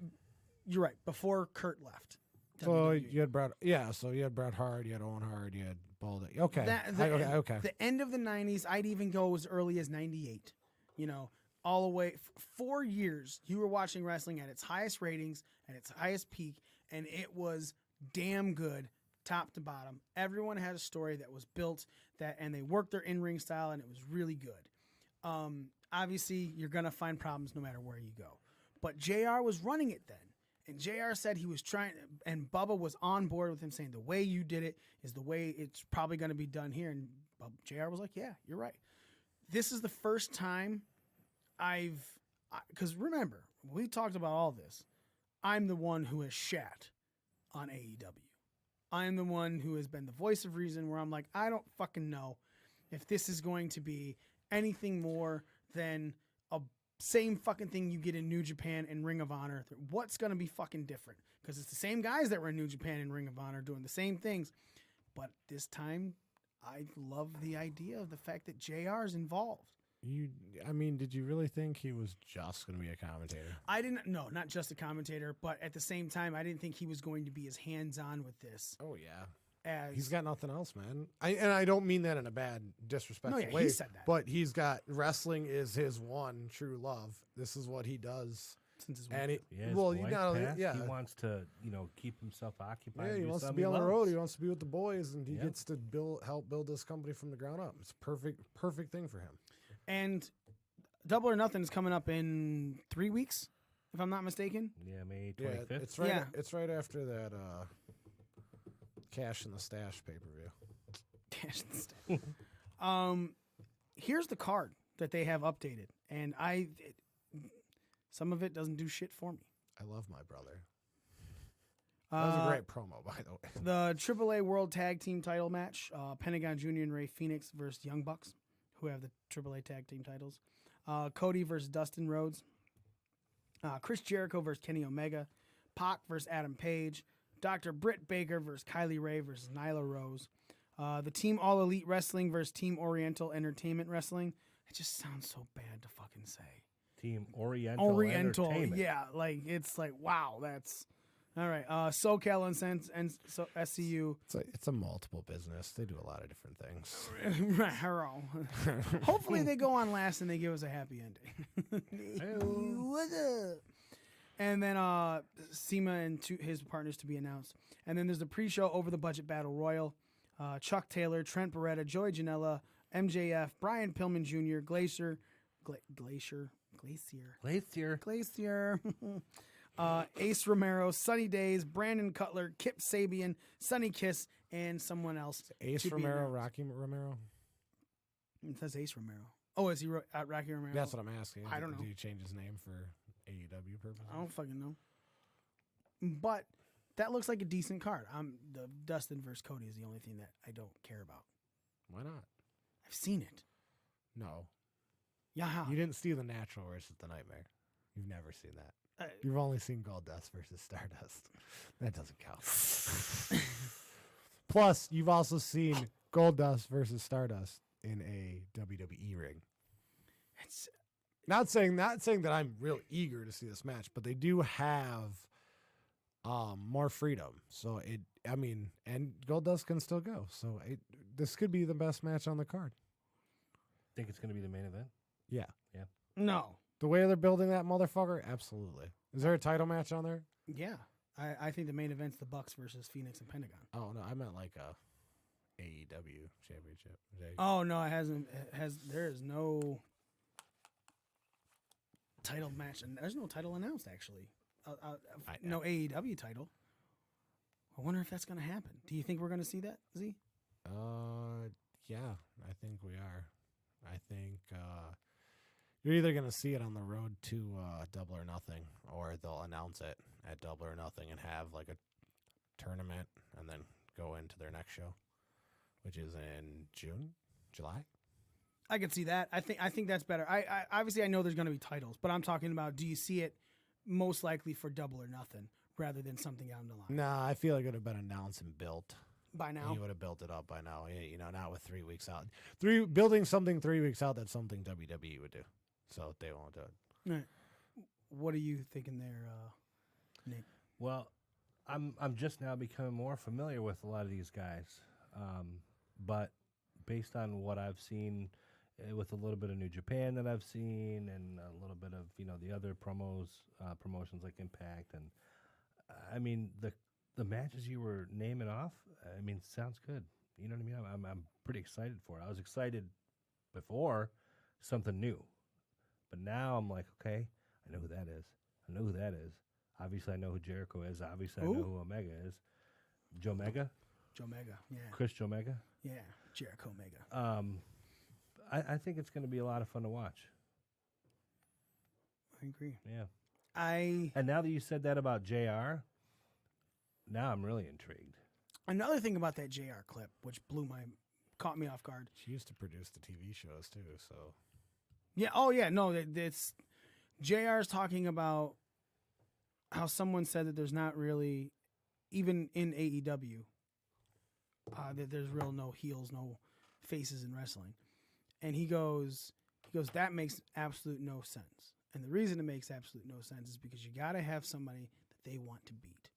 You're right. Before Kurt left. So you had Bret, So you had Bret Hart, you had Owen Hart, you had Baldy. Okay, okay. The end of the '90s, I'd even go as early as '98. You know, all the way 4 years. You were watching wrestling at its highest ratings, at its highest peak, and it was damn good, top to bottom. Everyone had a story that was built and they worked their in-ring style, and it was really good. Obviously, you're gonna find problems no matter where you go, but JR was running it then. And JR said he was trying, and Bubba was on board with him saying the way you did it is the way it's probably going to be done here. And JR was like, yeah, you're right. This is the first time because remember, we talked about all this. I'm the one who has shat on AEW. I'm the one who has been the voice of reason where I'm like, I don't fucking know if this is going to be anything more than a same fucking thing you get in New Japan and Ring of Honor. What's going to be fucking different? Because it's the same guys that were in New Japan and Ring of Honor doing the same things. But this time, I love the idea of the fact that JR is involved. Did you really think he was just going to be a commentator? No, not just a commentator, but at the same time, I didn't think he was going to be as hands-on with this. Oh, yeah. He's got nothing else, man. I don't mean that in a bad, disrespectful way. He said that. But he's got wrestling is his one true love. This is what he does. Since his he wants to, keep himself occupied. Yeah, he wants to be on the road. He wants to be with the boys, and he gets to help build this company from the ground up. It's a perfect thing for him. And Double or Nothing is coming up in 3 weeks, if I'm not mistaken. Yeah, May 25th. Yeah, it's right. Yeah. It's right after that. Cash in the Stash pay-per-view. Cash in the Stash. Here's the card that they have updated, and some of it doesn't do shit for me. I love my brother. That was a great promo, by the way. The AAA World Tag Team title match, Pentagon Jr. and Ray Phoenix versus Young Bucks, who have the AAA Tag Team titles. Cody versus Dustin Rhodes. Chris Jericho versus Kenny Omega. Pac versus Adam Page. Dr. Britt Baker versus Kylie Ray versus Nyla Rose. The Team All Elite Wrestling versus Team Oriental Entertainment Wrestling. It just sounds so bad to fucking say. Team Oriental Entertainment. Yeah, like it's like wow, that's all right. SoCal and SCU. It's a multiple business. They do a lot of different things. Right. Hopefully they go on last and they give us a happy ending. What's up? And then SEMA and his partners to be announced. And then there's the pre-show Over the Budget Battle Royal. Chuck Taylor, Trent Beretta, Joey Janela, MJF, Brian Pillman Jr., Glacier, Ace Romero, Sunny Days, Brandon Cutler, Kip Sabian, Sunny Kiss, and someone else. Ace Romero, Rocky Romero? It says Ace Romero. Oh, is he Rocky Romero? That's what I'm asking. I don't know. Did he change his name for AEW purposes? I don't fucking know. But that looks like a decent card. The Dustin versus Cody is the only thing that I don't care about. Why not? I've seen it. No. Yeah. You didn't see the Natural versus the Nightmare. You've never seen that. You've only seen Goldust versus Stardust. That doesn't count. Plus, you've also seen Goldust versus Stardust in a WWE ring. It's not saying that I'm real eager to see this match, but they do have more freedom. So and Goldust can still go. So this could be the best match on the card. Think it's going to be the main event? Yeah. no. The way they're building that motherfucker, absolutely. Is there a title match on there? Yeah. I think the main event's the Bucks versus Phoenix and Pentagon. Oh no, I meant like a AEW championship. Oh no, there is no title match, and there's no title announced actually. No AEW title. I wonder if that's going to happen. Do you think we're going to see that, Z? Yeah, I think we are. I think you're either going to see it on the road to Double or Nothing, or they'll announce it at Double or Nothing and have like a tournament and then go into their next show, which is in July. I could see that. I think that's better. I obviously I know there's going to be titles, but I'm talking about, do you see it most likely for Double or Nothing rather than something down the line? Nah, I feel like it would have been announced and built. By now? You would have built it up by now. You know, not with 3 weeks out. Building something 3 weeks out, that's something WWE would do. So they won't do it. Right. What are you thinking there, Nick? Well, I'm just now becoming more familiar with a lot of these guys, but based on what I've seen, with a little bit of New Japan that I've seen, and a little bit of the other promotions like Impact, and I mean the matches you were naming off, I mean, sounds good. You know what I mean? I'm pretty excited for it. I was excited before, something new, but now I'm like, okay, I know who that is. I know who that is. Obviously, I know who Jericho is. Obviously, I know who Omega is. Joe Mega? Joe Mega, yeah. Chris Joe Mega? Yeah, Jericho Mega. I think it's going to be a lot of fun to watch. I agree. Yeah. And now that you said that about JR, now I'm really intrigued. Another thing about that JR clip, which caught me off guard. She used to produce the TV shows too, so. Yeah. Oh, yeah. No, it's JR's talking about how someone said that there's not really, even in AEW, that there's real no heels, no faces in wrestling. And he goes, that makes absolute no sense. And the reason it makes absolute no sense is because you got to have somebody that they want to beat.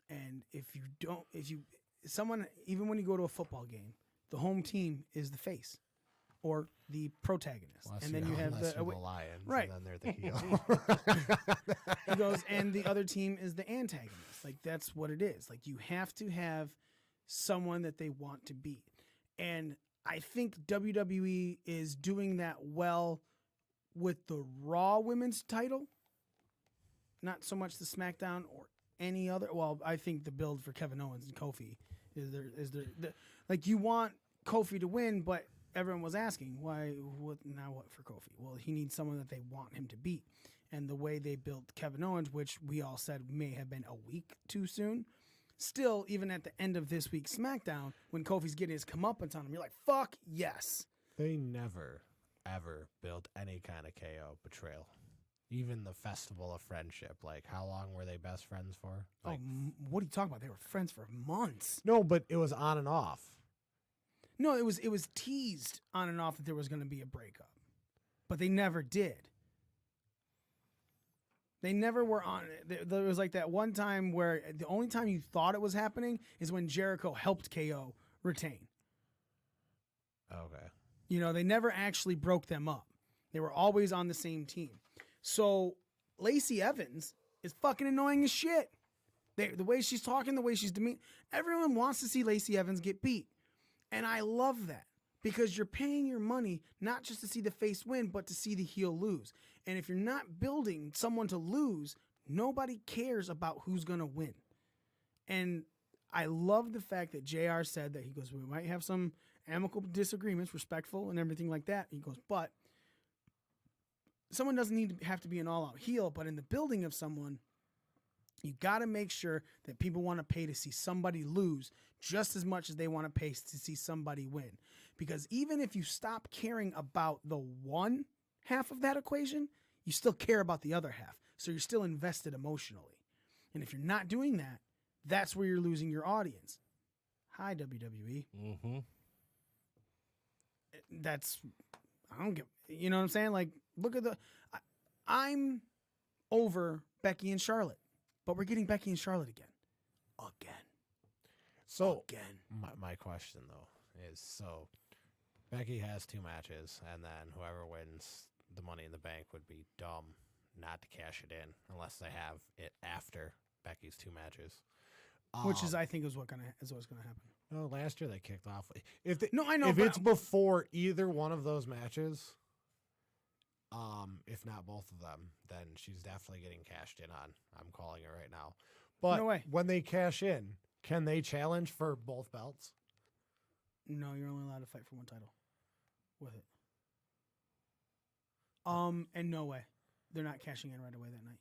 And even when you go to a football game, the home team is the face or the protagonist. Well, and then you have the Lions, right. And then they're the heel. He goes, and the other team is the antagonist. Like, that's what it is. Like, you have to have someone that they want to beat. And I think WWE is doing that well with the Raw Women's title. Not so much the SmackDown or any other. Well, I think the build for Kevin Owens and Kofi is like, you want Kofi to win, but everyone was asking what for Kofi? Well, he needs someone that they want him to beat. And the way they built Kevin Owens, which we all said may have been a week too soon, still, even at the end of this week's SmackDown, when Kofi's getting his comeuppance on him, you're like, fuck yes. They never, ever built any kind of KO betrayal. Even the Festival of Friendship. Like, how long were they best friends for? Like, What are you talking about? They were friends for months. No, but it was on and off. No, it was teased on and off that there was going to be a breakup. But they never did. They never were on it. There was like that one time where the only time you thought it was happening is when Jericho helped KO retain. Okay. They never actually broke them up. They were always on the same team. So Lacey Evans is fucking annoying as shit. The way she's talking, the way she's demeaned. Everyone wants to see Lacey Evans get beat. And I love that because you're paying your money not just to see the face win, but to see the heel lose. And if you're not building someone to lose, nobody cares about who's going to win. And I love the fact that JR said that. He goes, we might have some amicable disagreements, respectful and everything like that. He goes, but someone doesn't have to be an all-out heel, but in the building of someone, you got to make sure that people want to pay to see somebody lose just as much as they want to pay to see somebody win. Because even if you stop caring about the one half of that equation, you still care about the other half. So you're still invested emotionally. And if you're not doing that, that's where you're losing your audience. Hi, WWE. Mm-hmm. I don't give, you know what I'm saying? Like, look at I'm over Becky and Charlotte, but we're getting Becky and Charlotte again. So, Again. My question, though, is Becky has 2 matches, and then whoever wins the Money in the Bank would be dumb not to cash it in unless they have it after Becky's 2 matches. Which is, I think, is what's gonna happen. No, last year they kicked off. If they, No, I know. if but it's before either one of those matches, if not both of them, then she's definitely getting cashed in on. I'm calling it right now. But No way. when they cash in, can they challenge for both belts? no, you're only allowed to fight for one title with it. And no way, they're not cashing in right away that night.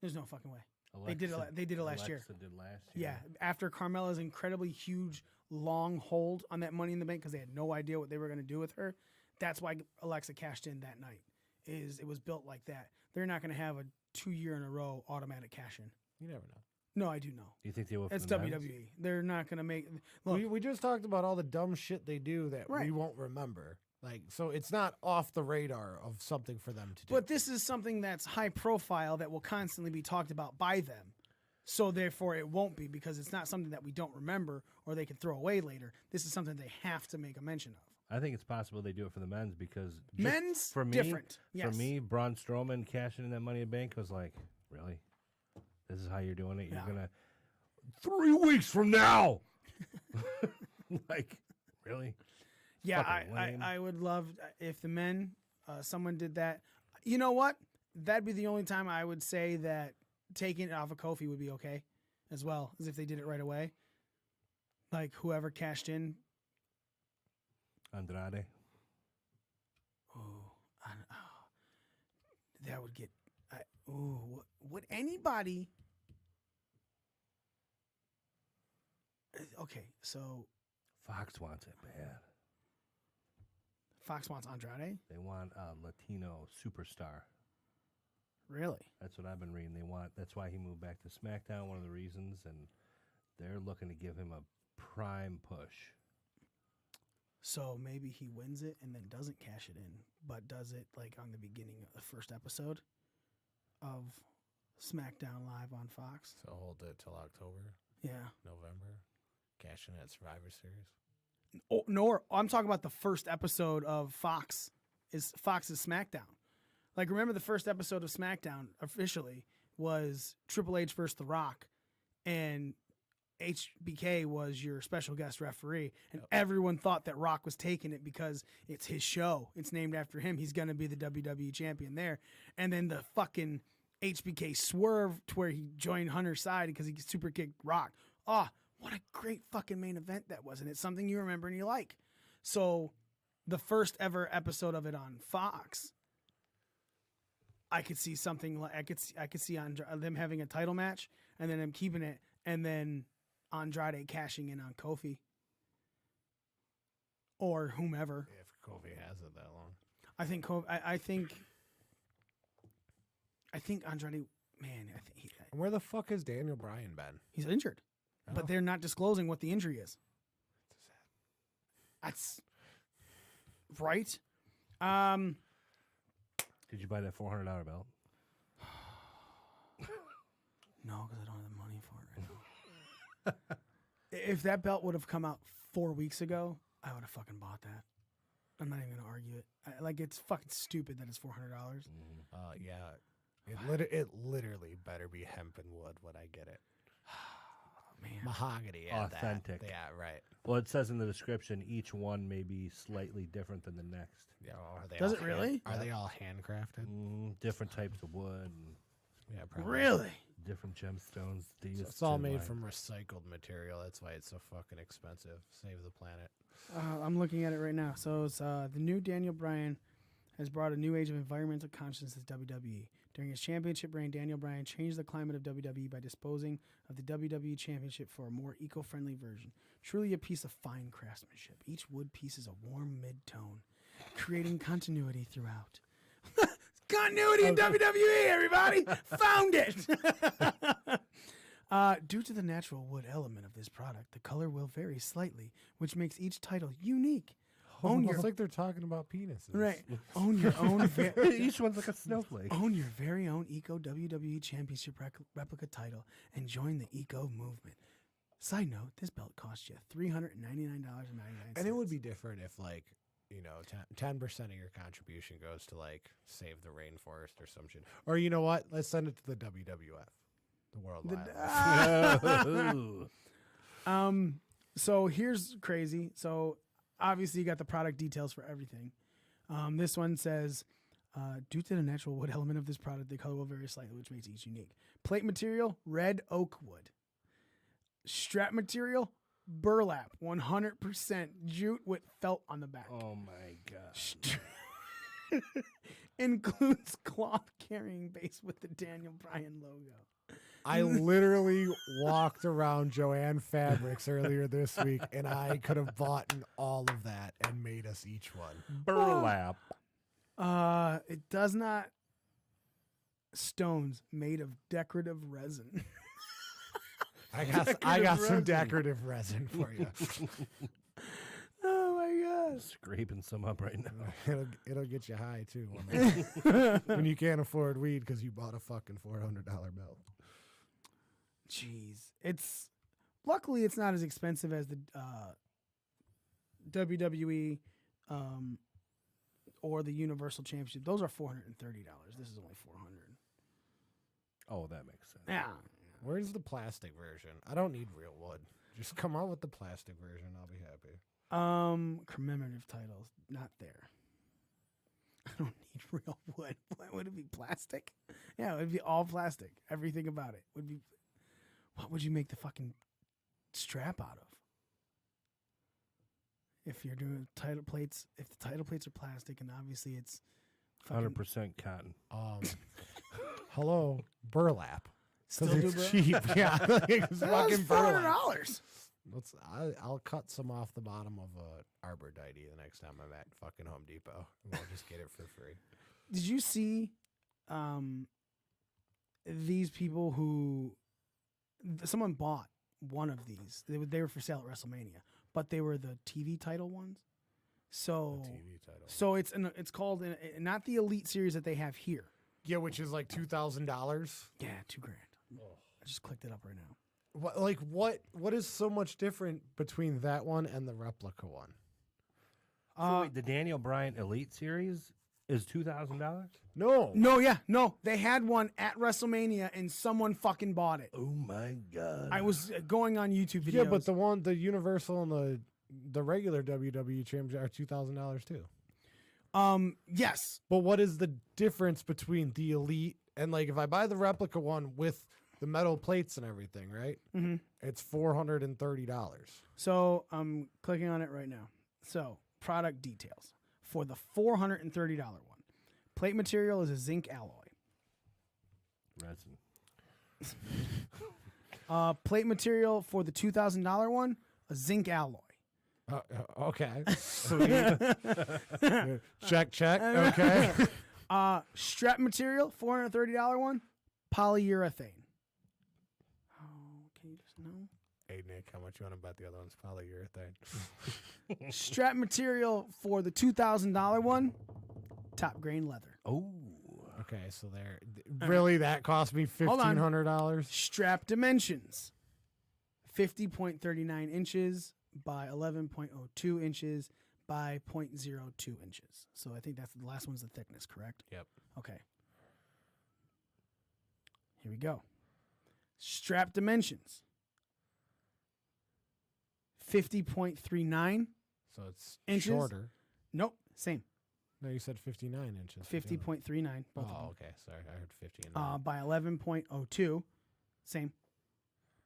There's no fucking way. They did it last year. Alexa did last Yeah, year. after Carmella's incredibly huge, long hold on that Money in the Bank because they had no idea what they were going to do with her. That's why Alexa cashed in that night. It was built like that. They're not going to have a 2 year in a row automatic cash in. You never know. No, I do know. Do you think they will? For It's the men's? WWE. They're not going to make. Look, We just talked about all the dumb shit they do that we Right. won't remember. Like, so it's not off the radar of something for them to do. but this is something that's high profile that will constantly be talked about by them. So therefore, it won't be because it's not something that we don't remember or they can throw away later. This is something they have to make a mention of. I think it's possible they do it for the men's because just Men's for me, different. For Yes. me, Braun Strowman cashing in that Money in the Bank was like, really? This is how you're doing it? You're Yeah. gonna 3 weeks from now? Like, really? Yeah, Fucking lame. I would love if the men, someone did that. You know what? That'd be the only time I would say that taking it off of Kofi would be okay as well, as if they did it right away. Like whoever cashed in. Andrade. That would get. Would anybody? Okay, so Fox wants it bad. Fox wants Andrade. They want a Latino superstar. Really? That's what I've been reading. That's why he moved back to SmackDown, one of the reasons, and they're looking to give him a prime push. So maybe he wins it and then doesn't cash it in, but does it like on the beginning of the first episode of SmackDown Live on Fox. So hold it till October, Yeah. November, cash in at Survivor Series. Oh, no, I'm talking about the first episode of Fox's SmackDown. Like, remember the first episode of SmackDown officially was Triple H versus The Rock, and HBK was your special guest referee, and everyone thought that Rock was taking it because it's his show. It's named after him. He's going to be the WWE champion there. And then the fucking HBK swerved to where he joined Hunter's side because he super kicked Rock. Oh, what a great fucking main event that was. And it's something you remember and you like. So the first ever episode of it on Fox, I could see something like I could see them having a title match and then them keeping it and then Andrade cashing in on Kofi or whomever. If Kofi has it that long. I think I think Andrade, man, And where the fuck has Daniel Bryan been? he's injured, Oh. but they're not disclosing what the injury is. That's right. Did you buy that $400 belt? No, because I don't have the money for it right now. If that belt would have come out 4 weeks ago, I would have fucking bought that. I'm not even gonna argue it. It's fucking stupid that it's $400. Yeah. It literally better be hemp and wood when I get it. Man, Mahogany. at that. Authentic. Yeah, right. Well, it says in the description each one may be slightly different than the next. Yeah, are they Does all it really? Are they all handcrafted? Different types of wood and Yeah, probably. really? different gemstones. They So use it's all to, made like- from recycled material. That's why it's so fucking expensive. Save the planet. I'm looking at it right now. So it's the new Daniel Bryan has brought a new age of environmental consciousness to WWE. During his championship reign, Daniel Bryan changed the climate of WWE by disposing of the WWE Championship for a more eco-friendly version. Truly a piece of fine craftsmanship. Each wood piece is a warm mid-tone, creating continuity throughout. Continuity in WWE, everybody! Found it! Due to the natural wood element of this product, the color will vary slightly, which makes each title unique. Own your It's like they're talking about penises. right. Own your own. Each one's like a snowflake. Own your very own Eco WWE Championship replica title and join the Eco movement. Side note: this belt costs you $399.99. And it would be different if, like, you know, 10% of your contribution goes to like save the rainforest or some shit. Or you know what? Let's send it to the WWF, the World Wildlife. So here's crazy. So obviously you got the product details for everything. This one says, due to the natural wood element of this product, the color will vary slightly, which makes each unique. Plate material, red oak wood. Strap material, burlap, 100% jute with felt on the back. Oh my god. Includes cloth carrying base with the Daniel Bryan logo. I literally walked around Joanne Fabrics earlier this week, and I could have bought all of that and made us each one. Burlap. It does not. Stones made of decorative resin. I got some decorative resin for you. Oh my god! Scraping some up right now. It'll get you high too when you can't afford weed because you bought a fucking $400 belt. Jeez, luckily it's not as expensive as the WWE or the Universal Championship. Those are $430. This is only $400. Oh, that makes sense. Yeah. Where's the plastic version? I don't need real wood. Just come out with the plastic version. I'll be happy. Commemorative titles, not there. I don't need real wood. Why would it be plastic? Yeah, it would be all plastic. Everything about it would be. What would you make the fucking strap out of? If you're doing title plates, if the title plates are plastic, and obviously it's 100% cotton. Hello, burlap. Still Because do it's bro- cheap. Yeah, it's fucking burlap. $400. I'll cut some off the bottom of a Arborvitae the next time I'm at fucking Home Depot. And we'll just get it for free. Did you see these people who someone bought one of these? They were for sale at WrestleMania, but they were the TV title ones. So TV title. So it's called not the Elite Series that they have here. Yeah, which is like $2,000. Yeah, $2,000. I just clicked it up right now. What is so much different between that one and the replica one? So wait, the Daniel Bryan Elite Series is $2,000? No. They had one at WrestleMania and someone fucking bought it. Oh my god. I was going on YouTube videos. Yeah, but the Universal and the regular WWE Championship are $2,000 too. Yes. But what is the difference between the Elite and like if I buy the replica one with the metal plates and everything, right? Mm-hmm. It's $430. So I'm clicking on it right now. So product details for the $430 one. Plate material is a zinc alloy. Resin. Plate material for the $2,000 one, a zinc alloy. Okay. Sweet. check. Okay. Strap material, $430 one, polyurethane. Oh, can you just know? Hey Nick, how much you want to bet the other one's polyurethane? Strap material for the $2,000 one, top grain leather. Oh. Okay, so really that cost me $1,500. Strap dimensions, 50.39 inches by 11.02 inches by 0.02 inches. So I think that's the last one's the thickness, correct? Yep. Okay. Here we go. Strap dimensions, 50.39. So it's Inches? shorter. Nope, same. No, you said 59 inches. 50.39. Both of them. Oh, okay. Sorry, I heard 50. By 11.02, same.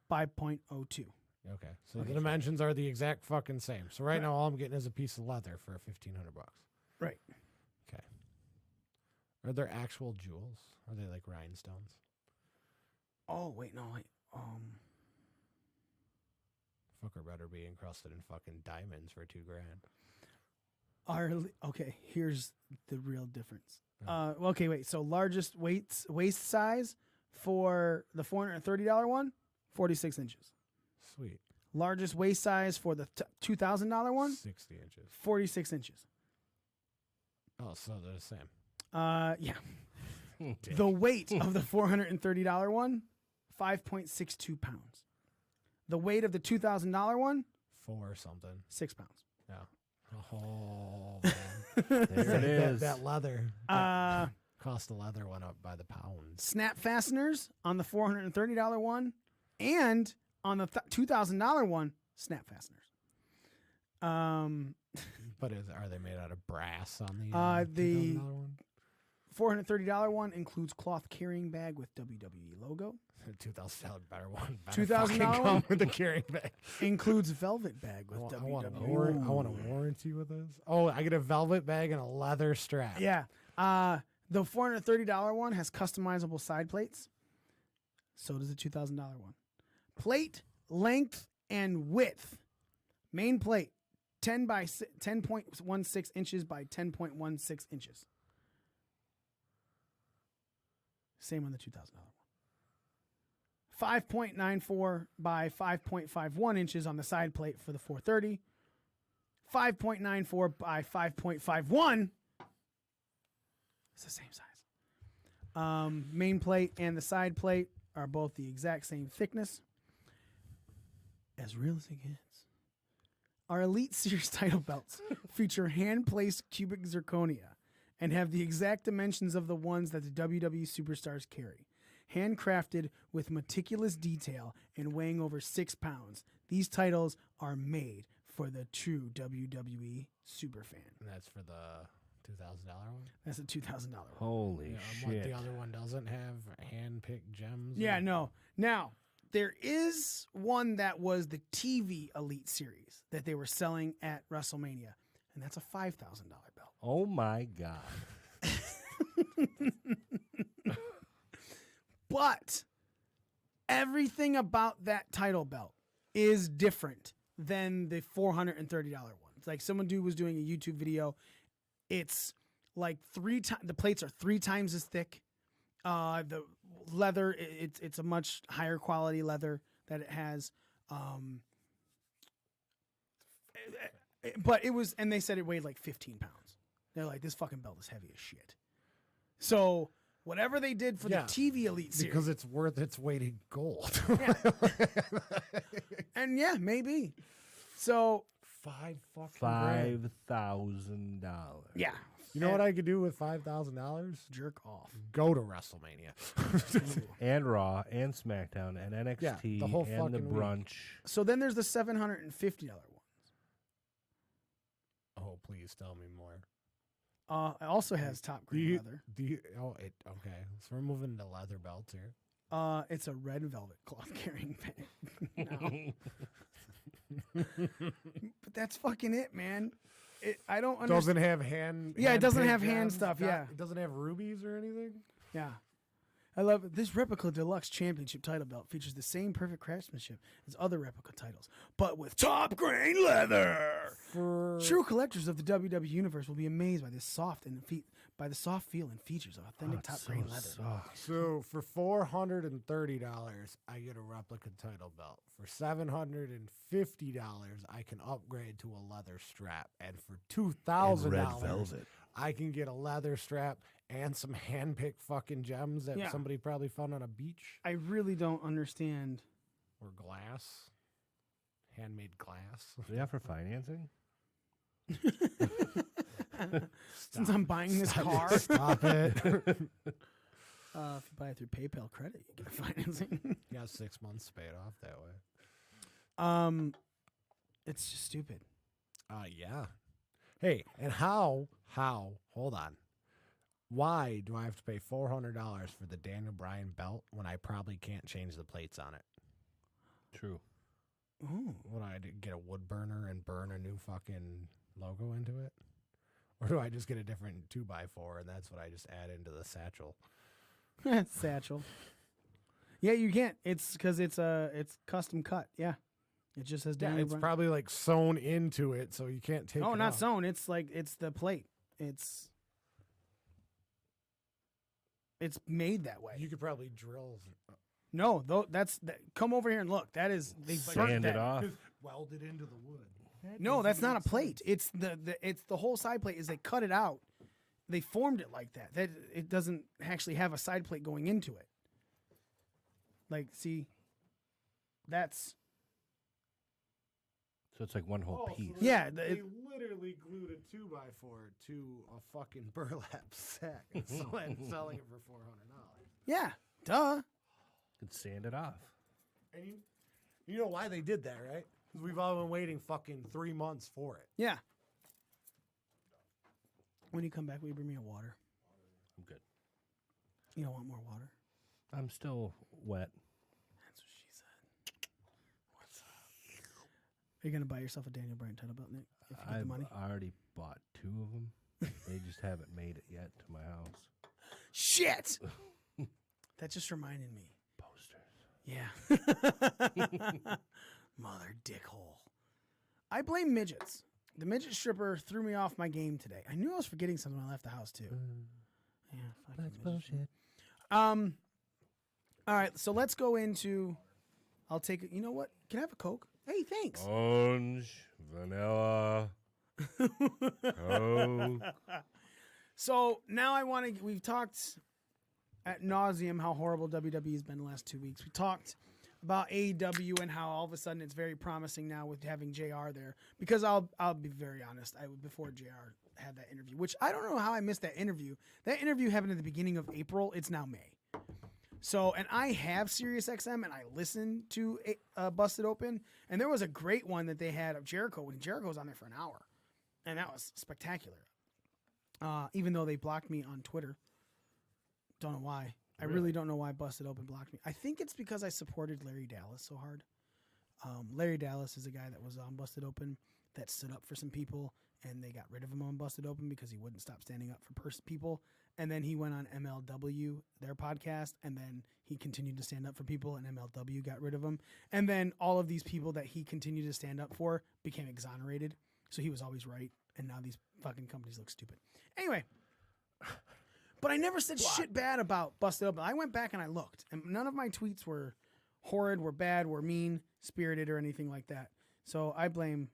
By 0.02. Okay, so the dimensions are the exact fucking same. So right now, all I'm getting is a piece of leather for $1,500. Right. Okay. Are there actual jewels? Are they like rhinestones? Oh wait, no, wait. Fucker better be encrusted in fucking diamonds for $2,000. Okay, here's the real difference. Okay, wait. So largest waist size for the $430 one, 46 inches. Sweet. Largest waist size for the $2,000 one, 60 inches. 46 inches. Oh, so they're the same. Yeah. The weight of the $430 one, 5.62 pounds. The weight of the $2,000 one, 4 something. 6 pounds. Yeah. Oh, man. There it is. That leather. Cost of leather went up by the pound. Snap fasteners on the $430 one, and on the $2,000 one, snap fasteners. But are they made out of brass on the the $2,000 one? $430 one includes cloth carrying bag with WWE logo. $2,000 better one. $2,000 come one? with a carrying bag. Includes velvet bag with I want WWE. I want a warranty with this. Oh, I get a velvet bag and a leather strap. Yeah. The $430 one has customizable side plates. So does the $2,000 one. Plate length and width. Main plate 10.16 inches by 10.16 inches. Same on the $2,000 one. 5.94 by 5.51 inches on the side plate for the 430. 5.94 by 5.51. It's the same size. Main plate and the side plate are both the exact same thickness. As real as it gets. Our Elite Series title belts feature hand-placed cubic zirconia and have the exact dimensions of the ones that the WWE superstars carry. Handcrafted with meticulous detail and weighing over 6 pounds, these titles are made for the true WWE superfan. And that's for the $2,000 one? That's a $2,000 one. Holy What shit. the other one doesn't have hand-picked gems? Yeah, no. Now, there is one that was the TV Elite Series that they were selling at WrestleMania, and that's a $5,000 belt. Oh my God. But everything about that title belt is different than the $430 ones. Like someone was doing a YouTube video. It's like the plates are 3 times as thick. The leather, it's a much higher quality leather that it has. But it was, and they said it weighed like 15 pounds. They're like, this fucking belt is heavy as shit. So whatever they did for the TV Elite Series. Because it's worth its weight in gold. And yeah, maybe. So $5,000. yeah. You know what I could do with $5,000? Jerk off. Go to WrestleMania. And Raw and SmackDown and NXT the whole and the fucking week. brunch. So then there's the $750 ones. Oh, please tell me more. It also has top grade leather. Okay. So we're moving to leather belts here. It's a red velvet cloth carrying bag. But that's fucking it, man. I don't understand. Doesn't have hand. Yeah, it doesn't hand-picked have hand gems. stuff, yeah. It doesn't have rubies or anything. Yeah. I love it. This replica deluxe championship title belt features the same perfect craftsmanship as other replica titles, but with top grain leather. True collectors of the WWE universe will be amazed by this soft feel and features of authentic top grain leather. So for $430, I get a replica title belt. For $750, I can upgrade to a leather strap, and for $2,000, I can get a leather strap and some hand-picked fucking gems that somebody probably found on a beach. I really don't understand. Or glass. Handmade glass. Do they offer financing? Since I'm buying this car. Stop it. If you buy it through PayPal credit, you get financing. You got 6 months to pay it off that way. It's just stupid. Yeah. Hey, and how, hold on. Why do I have to pay $400 for the Daniel Bryan belt when I probably can't change the plates on it? True. Ooh. Would I get a wood burner and burn a new fucking logo into it? Or do I just get a different 2x4 and that's what I just add into the satchel? Satchel. Yeah, you can't. It's because it's custom cut. Yeah. It just says Yeah, Daniel it's Bryan. probably like sewn into it so you can't take it not off. sewn. It's like, it's the plate. It's made that way. You could probably drill. No, come over here and look. That is, they burnt Sand it that. off. Welded into the wood. No, that's not a plate. It's it's the whole side plate. Is they cut it out. They formed it like that. That it doesn't actually have a side plate going into it. Like, see, that's So it's like one whole piece. Yeah, They literally glued a 2x4 to a fucking burlap sack and selling it for $400. Yeah, duh. Could sand it off. And you know why they did that, right? Because we've all been waiting fucking 3 months for it. Yeah. When you come back, will you bring me a water? I'm good. You don't want more water? I'm still wet. That's what she said. What's up? Are you going to buy yourself a Daniel Bryan title belt, Nick? If you get the money? I already bought 2 of them. They just haven't made it yet to my house. Shit! That just reminded me. Posters. Yeah. Mother dickhole. I blame midgets. The midget stripper threw me off my game today. I knew I was forgetting something when I left the house, too. Yeah, fucking That's midget. bullshit. All right, so let's go into. I'll take it. You know what? Can I have a Coke? Hey, thanks. Orange, vanilla, Coke. So now I want to. We've talked at nauseum how horrible WWE has been the last 2 weeks. We talked about AEW and how all of a sudden it's very promising now with having JR there. Because I'll be very honest. Before JR had that interview, which I don't know how I missed that interview. That interview happened at the beginning of April. It's now May. So, and I have SiriusXM and I listened to Busted Open, and there was a great one that they had of Jericho when Jericho was on there for an hour, and that was spectacular. Even though they blocked me on Twitter, don't know why. I really don't know why Busted Open blocked me. I think it's because I supported Larry Dallas so hard. Larry Dallas is a guy that was on Busted Open that stood up for some people, and they got rid of him on Busted Open because he wouldn't stop standing up for people. And then he went on MLW, their podcast, and then he continued to stand up for people, and MLW got rid of him. And then all of these people that he continued to stand up for became exonerated. So he was always right, and now these fucking companies look stupid. Anyway, but I never said shit bad about Busted Open. I went back and I looked, and none of my tweets were horrid, were bad, were mean-spirited, or anything like that. So I blame...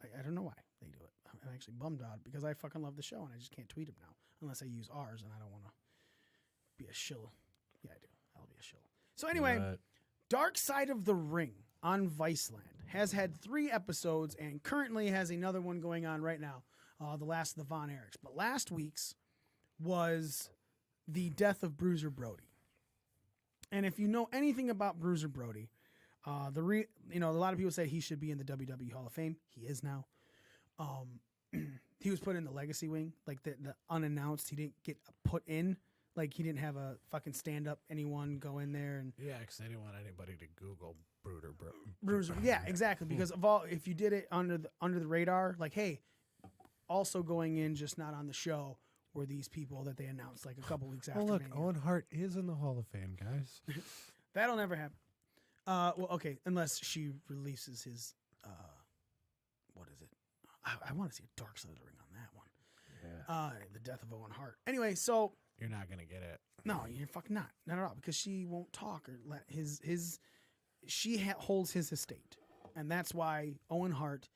I don't know why they do it. I'm actually bummed out because I fucking love the show, and I just can't tweet them now. Unless I use ours, and I don't want to be a shill. Yeah, I do. I'll be a shill. So anyway, Dark Side of the Ring on Viceland has had 3 episodes and currently has another one going on right now, The Last of the Von Erichs. But last week's was the death of Bruiser Brody. And if you know anything about Bruiser Brody, a lot of people say he should be in the WWE Hall of Fame. He is now. He was put in the legacy wing, like the unannounced. He didn't get put in, like he didn't have a fucking stand up anyone go in there and Yeah, because they didn't want anybody to Google Bruiser. Yeah, exactly. Because of all, if you did it under the radar, like hey, also going in just not on the show were these people that they announced like a couple weeks after. Oh look, Mania. Owen Hart is in the Hall of Fame, guys. That'll never happen. Well, okay, unless she releases his what is it? I want to see a Dark Side of the Ring on that one. Yeah. The death of Owen Hart. Anyway, so You're not gonna get it. no, you're fucking not at all, because she won't talk or let holds his estate, and that's why Owen Hart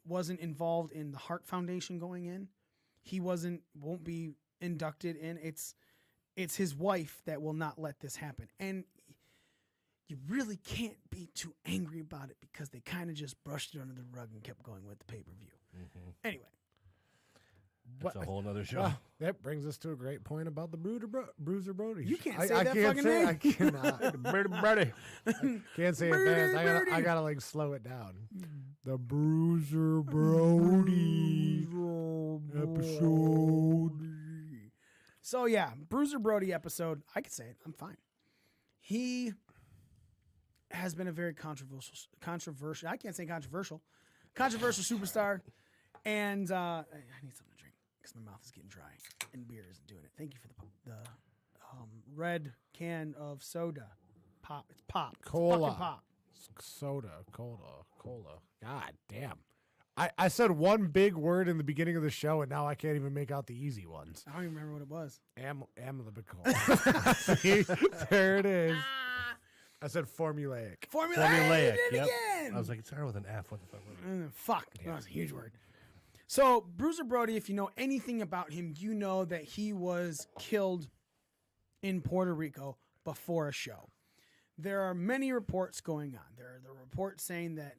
wasn't involved in the Hart Foundation going in. He won't be inducted in. It's his wife that will not let this happen, and you really can't be too angry about it because they kind of just brushed it under the rug and kept going with the pay-per-view. Mm-hmm. Anyway. That's a whole nother show. Well, that brings us to a great point about the Bruiser Brody. You can't say I that can't fucking say, name. I cannot. Brody. Can't say it Brody, fast. Brody. I gotta like slow it down. The Bruiser Brody episode. So yeah, Bruiser Brody episode. I could say it. I'm fine. He has been a very controversial. I can't say controversial superstar. And I need something to drink because my mouth is getting dry and beer isn't doing it. Thank you for the red can of soda. Pop. It's pop. It's Cola. fucking pop. Soda. Cola. God damn. I said one big word in the beginning of the show, and now I can't even make out the easy ones. I don't even remember what it was. Amylobical. See, there it is. I said formulaic. Formulaic. You did it Yep. again. I was like, it started with an F. What the fuck was it? Fuck. That was a huge word. So, Bruiser Brody, if you know anything about him, you know that he was killed in Puerto Rico before a show. There are many reports going on. There are the reports saying that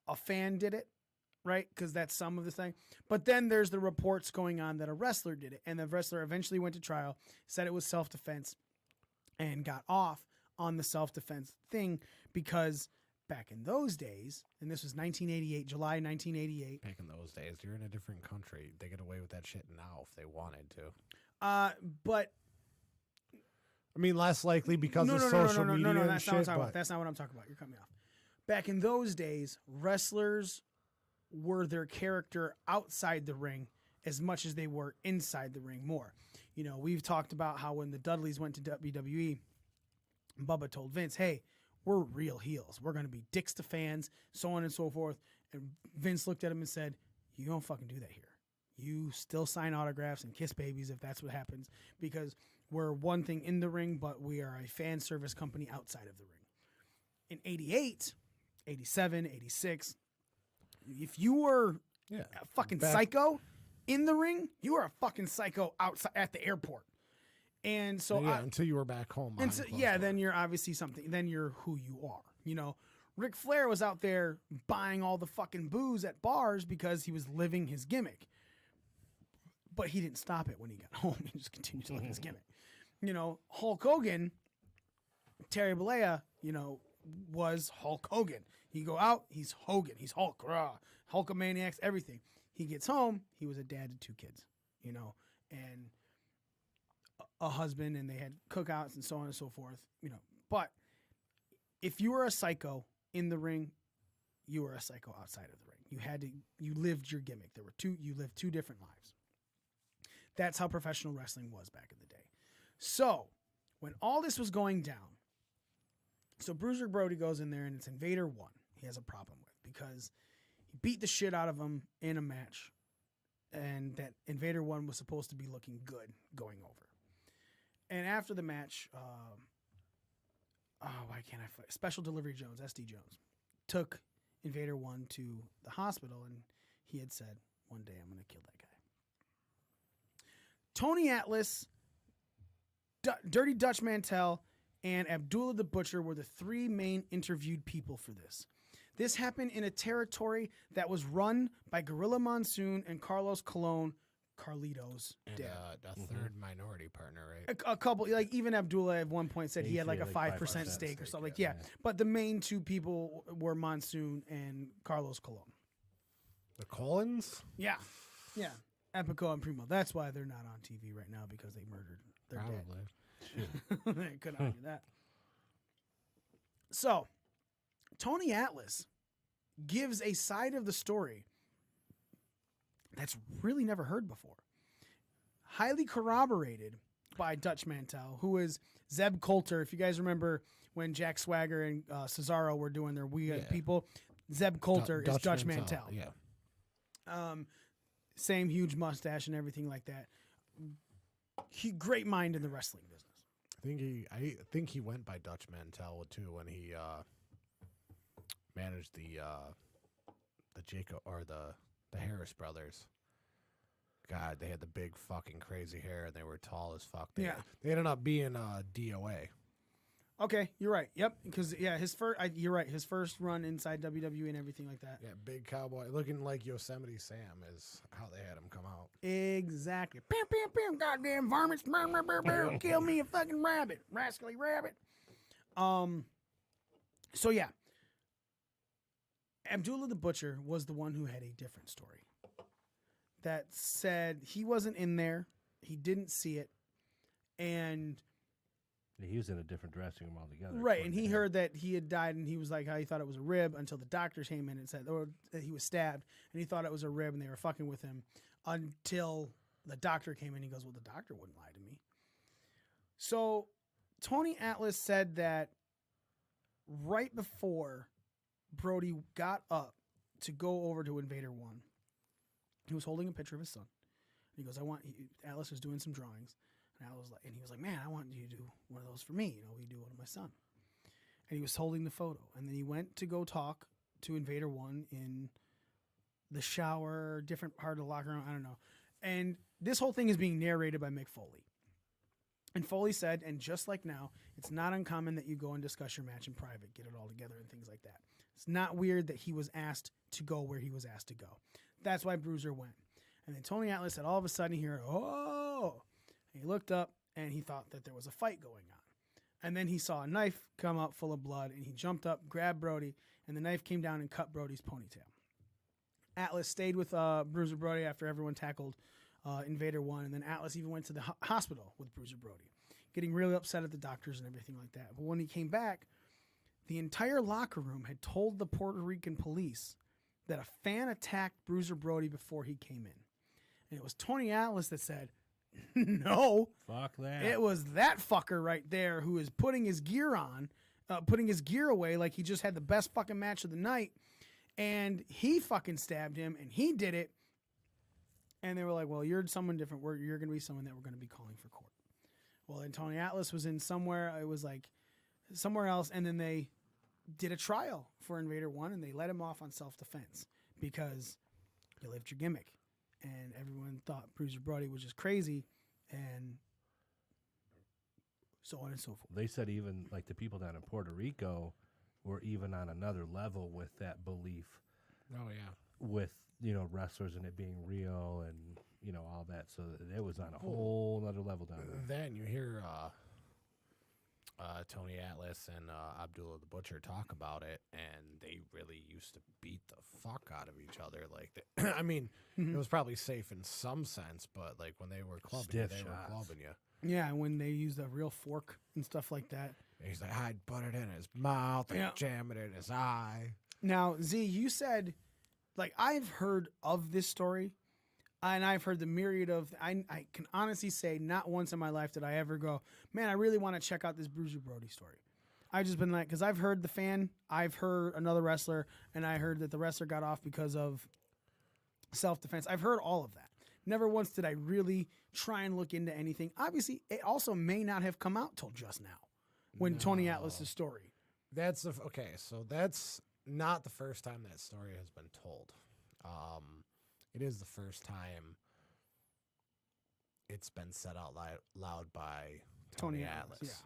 a fan did it, right? Because that's some of the thing. But then there's the reports going on that a wrestler did it, and the wrestler eventually went to trial, said it was self-defense, and got off on the self-defense thing because back in those days, and this was 1988, July 1988. Back in those days, you're in a different country. They get away with that shit now if they wanted to. But I mean, less likely because of social media and that's shit. not what I'm talking but about. That's not what I'm talking about. You're cutting me off. Back in those days, wrestlers were their character outside the ring as much as they were inside the ring more. You know, we've talked about how when the Dudleys went to WWE, Bubba told Vince, hey, we're real heels. We're going to be dicks to fans, so on and so forth. And Vince looked at him and said, you don't fucking do that here. You still sign autographs and kiss babies if that's what happens, because we're one thing in the ring, but we are a fan service company outside of the ring. In 88, 87, 86, if you were a fucking psycho in the ring, you were a fucking psycho outside at the airport. And so until you were back home. And so, then you're obviously something. Then you're who you are. You know, Ric Flair was out there buying all the fucking booze at bars because he was living his gimmick. But he didn't stop it when he got home. He just continued to live his gimmick. You know, Hulk Hogan, Terry Bollea, you know, was Hulk Hogan. He go out, he's Hogan. He's Hulk. Rah, Hulkamaniacs, everything. He gets home, he was a dad to 2 kids, you know, and a husband, and they had cookouts and so on and so forth, you know. But if you were a psycho in the ring, you were a psycho outside of the ring. You lived your gimmick. You lived 2 different lives. That's how professional wrestling was back in the day. So when all this was going down, so Bruiser Brody goes in there and it's Invader 1 he has a problem with because he beat the shit out of him in a match, and that Invader 1 was supposed to be looking good going over. And after the match, why can't I find Special Delivery Jones, SD Jones, took Invader 1 to the hospital, and he had said, one day I'm going to kill that guy. Tony Atlas, Dirty Dutch Mantel, and Abdullah the Butcher were the 3 main interviewed people for this. This happened in a territory that was run by Gorilla Monsoon and Carlos Colon, Carlitos' dad. A third minority partner, right? A couple, like even Abdullah at one point said he had like a 5% stake or something. Like, yeah. But the main 2 people were Monsoon and Carlos Colon. The Collins? Yeah. Yeah. Epico and Primo. That's why they're not on TV right now, because they murdered their dad. They couldn't argue that. So, Tony Atlas gives a side of the story that's really never heard before. Highly corroborated by Dutch Mantel, who is Zeb Coulter. If you guys remember when Jack Swagger and Cesaro were doing their We Are the People, Zeb Coulter is Dutch Mantel. Yeah. Same huge mustache and everything like that. Great mind in the wrestling business. I think he went by Dutch Mantel too when he managed the Jacob or the Harris brothers. God, they had the big fucking crazy hair and they were tall as fuck. They ended up being DOA. Okay, you're right. Yep, because you're right. His first run inside WWE and everything like that. Yeah, big cowboy looking like Yosemite Sam is how they had him come out. Exactly. Pam, pam, pam, goddamn varmints. Kill me a fucking rabbit, rascally rabbit. So yeah, Abdullah the Butcher was the one who had a different story. That said he wasn't in there, he didn't see it, and he was in a different dressing room altogether. Right, and he heard that he had died, and he was like, how he thought it was a rib until the doctors came in and said, or that he was stabbed, and he thought it was a rib, and they were fucking with him until the doctor came in. He goes, well, the doctor wouldn't lie to me. So Tony Atlas said that right before Brody got up to go over to Invader 1, he was holding a picture of his son. He goes, Atlas was doing some drawings. And he was like, man, I want you to do one of those for me. You know, will you do one of my son? And he was holding the photo. And then he went to go talk to Invader 1 in the shower, different part of the locker room. I don't know. And this whole thing is being narrated by Mick Foley. And Foley said, and just like now, it's not uncommon that you go and discuss your match in private, get it all together and things like that. It's not weird that he was asked to go where he was asked to go. That's why Bruiser went. And then Tony Atlas said all of a sudden he heard, oh, and he looked up and he thought that there was a fight going on. And then he saw a knife come up full of blood and he jumped up, grabbed Brody, and the knife came down and cut Brody's ponytail. Atlas stayed with Bruiser Brody after everyone tackled Invader 1, and then Atlas even went to the hospital with Bruiser Brody, getting really upset at the doctors and everything like that. But when he came back, the entire locker room had told the Puerto Rican police that a fan attacked Bruiser Brody before he came in. And it was Tony Atlas that said, no. Fuck that. It was that fucker right there who is putting his gear on, putting his gear away like he just had the best fucking match of the night. And he fucking stabbed him, and he did it. And they were like, well, you're someone different. You're going to be someone that we're going to be calling for court. Well, then Tony Atlas was in somewhere. It was like somewhere else. And then they did a trial for Invader 1, and they let him off on self-defense because you lived your gimmick. And everyone thought Bruiser Brody was just crazy, and so on and so forth. They said even like the people down in Puerto Rico were even on another level with that belief. Oh yeah. With, you know, wrestlers and it being real and, you know, all that. So it was on a whole other level down there. Then you hear Tony Atlas and Abdullah the Butcher talk about it, and they really used to beat the fuck out of each other. Like, I mean, it was probably safe in some sense, but like when they were clubbing you, Stiff they were shots. clubbing you. Yeah, and when they used a real fork and stuff like that. And he's like, I'd put it in his mouth and jam it in his eye. Now, Z, you said, like, I've heard of this story, and I've heard the myriad of, I can honestly say not once in my life did I ever go, man, I really want to check out this Bruiser Brody story. I've just been like, because I've heard the fan, I've heard another wrestler, and I heard that the wrestler got off because of self-defense. I've heard all of that. Never once did I really try and look into anything. Obviously, it also may not have come out till just now when Tony Atlas's story. That's okay. So that's not the first time that story has been told. It is the first time it's been said out loud by Tony Atlas.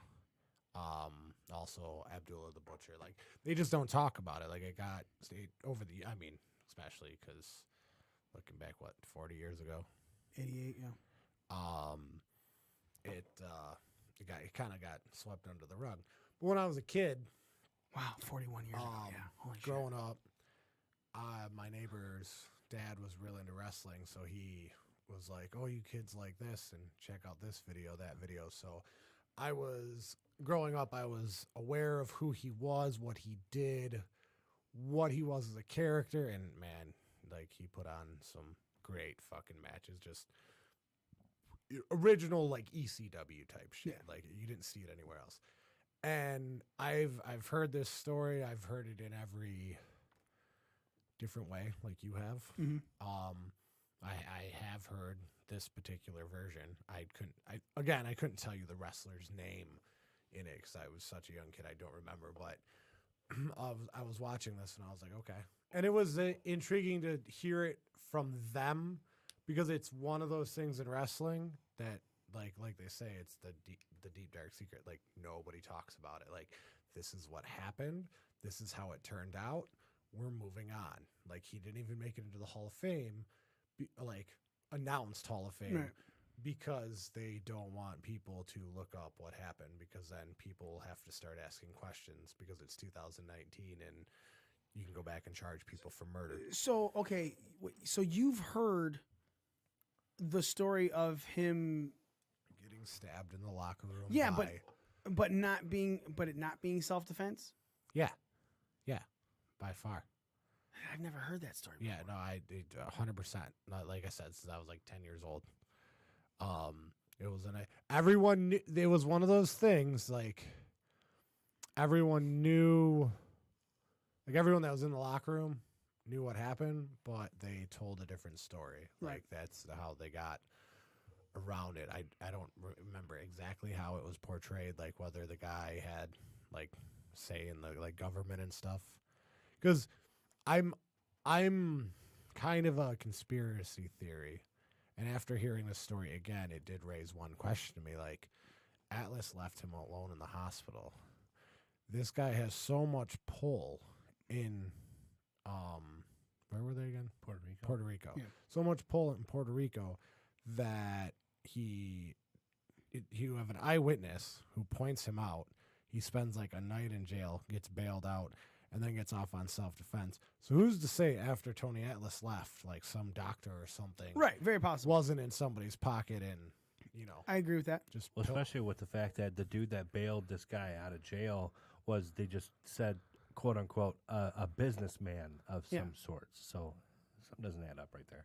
Yeah. Also Abdullah the Butcher. Like, they just don't talk about it. Like, it got over the. I mean, especially because looking back, 40 years ago. 88, yeah. It kind of got swept under the rug. But when I was a kid, Wow, 41 years ago, yeah. Holy shit. growing up, my neighbor's dad was real into wrestling, so he was like, "Oh, you kids like this, and check out this video, that video." So, growing up, I was aware of who he was, what he did, what he was as a character, and man, like, he put on some great fucking matches, just original like ECW type shit. Yeah. Like, you didn't see it anywhere else. And I've heard this story. I've heard it in every different way, like you have. Mhm. I have heard this particular version. I couldn't tell you the wrestler's name in it because I was such a young kid. I don't remember, but I was watching this and I was like, okay. And it was intriguing to hear it from them because it's one of those things in wrestling that, like they say, it's the deep dark secret. Like, nobody talks about it. Like, this is what happened. This is how it turned out. We're moving on. Like, he didn't even make it into the Hall of Fame, announced Hall of Fame, Right. because they don't want people to look up what happened, because then people have to start asking questions because it's 2019 and you can go back and charge people for murder. So, okay, so you've heard the story of him, Getting stabbed in the locker room. yeah, by, but it not being self-defense? yeah, by far. I've never heard that story Yeah, before. no, I 100%. Not like I said, since I was like 10 years old. It was everyone knew, it was one of those things, like, everyone knew, like, everyone that was in the locker room knew what happened, but they told a different story. Right. Like, that's how they got around it. I don't remember exactly how it was portrayed, like whether the guy had, like, say in the, like, government and stuff. Because I'm kind of a conspiracy theory. And after hearing this story again, it did raise one question to me, like, Atlas left him alone in the hospital. This guy has so much pull in where were they again? Puerto Rico. Yeah. So much pull in Puerto Rico that you have an eyewitness who points him out. He spends like a night in jail, gets bailed out, and then gets off on self-defense. So who's to say after Tony Atlas left, like some doctor or something, Right, very possible. wasn't in somebody's pocket and, I agree with that. just Well, especially with the fact that the dude that bailed this guy out of jail was, they just said, quote unquote, a businessman of some sort. So something doesn't add up right there.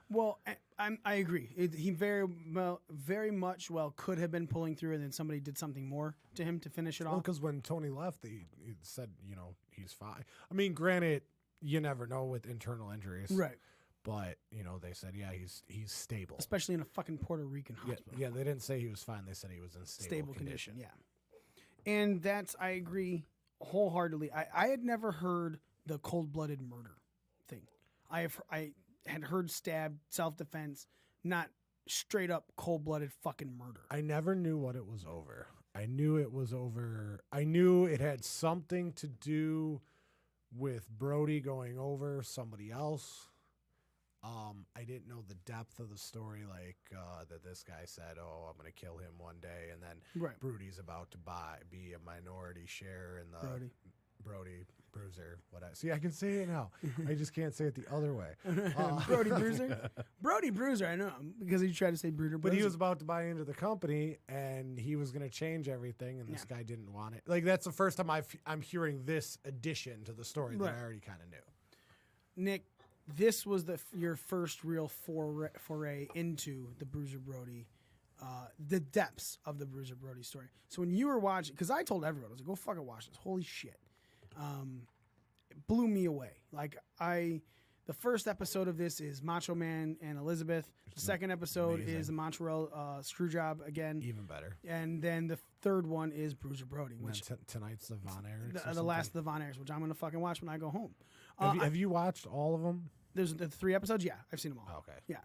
Well, I agree. He very much could have been pulling through, and then somebody did something more to him to finish it off. because when Tony left, he said, he's fine. I mean, granted, you never know with internal injuries, Right. But they said, yeah, he's stable. Especially in a fucking Puerto Rican Yeah, hospital. yeah, they didn't say he was fine. They said he was in stable condition. Yeah. And I agree wholeheartedly. I had never heard the cold-blooded murder thing. I had heard stabbed, self-defense, not straight up cold-blooded fucking murder. I never knew what it was over. I knew it was over. I knew it had something to do with Brody going over somebody else. I didn't know the depth of the story, like that this guy said, "Oh, I'm going to kill him one day," and then Right. Brody's about to be a minority share in the Brody Bruiser. See, I can say it now. I just can't say it the other way. Brody Bruiser? Brody Bruiser, I know him, because he tried to say Bruiser. But he was about to buy into the company, and he was going to change everything, and this guy didn't want it. Like, that's the first time I'm hearing this addition to the story that I already kind of knew. Nick, this was your first real foray into the Bruiser Brody, the depths of the Bruiser Brody story. So when you were watching, because I told everyone, I was like, go fucking watch this. Holy shit. It blew me away. Like, the first episode of this is Macho Man and Elizabeth. The second episode is the Montreal Screwjob again. Even better. And then the third one is Bruiser Brody, And which tonight's the Von Erichs. the last of the Von Erichs, which I'm going to fucking watch when I go home. Have you watched all of them? There's the 3 episodes. Yeah, I've seen them all. Oh, okay. Yeah.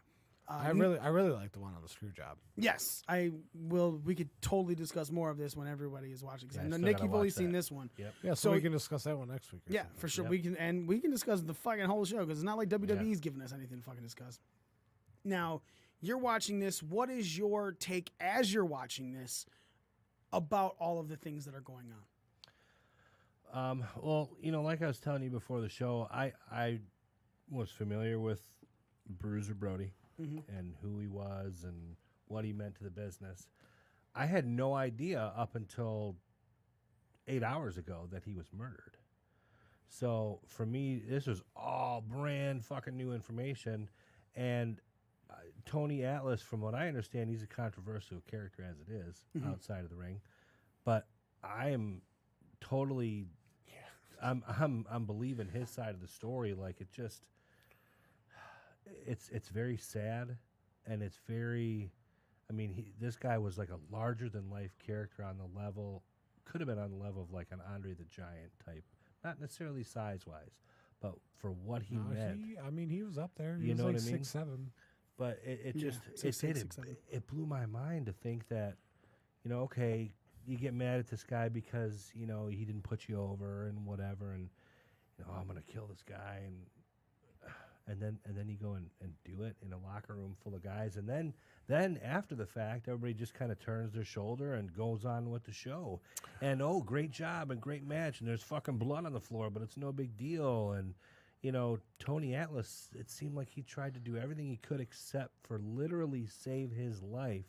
I really like the one on the screw job. Yes, I will. We could totally discuss more of this when everybody is watching. 'Cause Yeah, I I know, still Nick, gotta you've only watch seen that. this one. Yep. Yeah, so we can discuss that one next week. Or Yeah, something. for sure. Yep. We can discuss the fucking whole show because it's not like WWE's giving us anything to fucking discuss. Now, you're watching this. What is your take as you're watching this about all of the things that are going on? Well, like I was telling you before the show, I was familiar with Bruiser Brody and who he was and what he meant to the business. I had no idea up until 8 hours ago that he was murdered. So for me, this was all brand fucking new information. And Tony Atlas, from what I understand, he's a controversial character as it is outside of the ring. But I am totally, I'm believing his side of the story. Like, it just, it's very sad, and it's very, I mean, this guy was like a larger than life character on the level, could have been on the level of like an Andre the Giant type, not necessarily size wise, but for what he meant. He was up there. He You was know like what I mean? 6'7". But it Yeah, just 6'6", 6'7". it blew my mind to think that, okay, you get mad at this guy because he didn't put you over and whatever, and I'm gonna kill this guy, and then you go and do it in a locker room full of guys, and then after the fact, everybody just kind of turns their shoulder and goes on with the show, and great job and great match, and there's fucking blood on the floor, but it's no big deal, and Tony Atlas, it seemed like he tried to do everything he could except for literally save his life.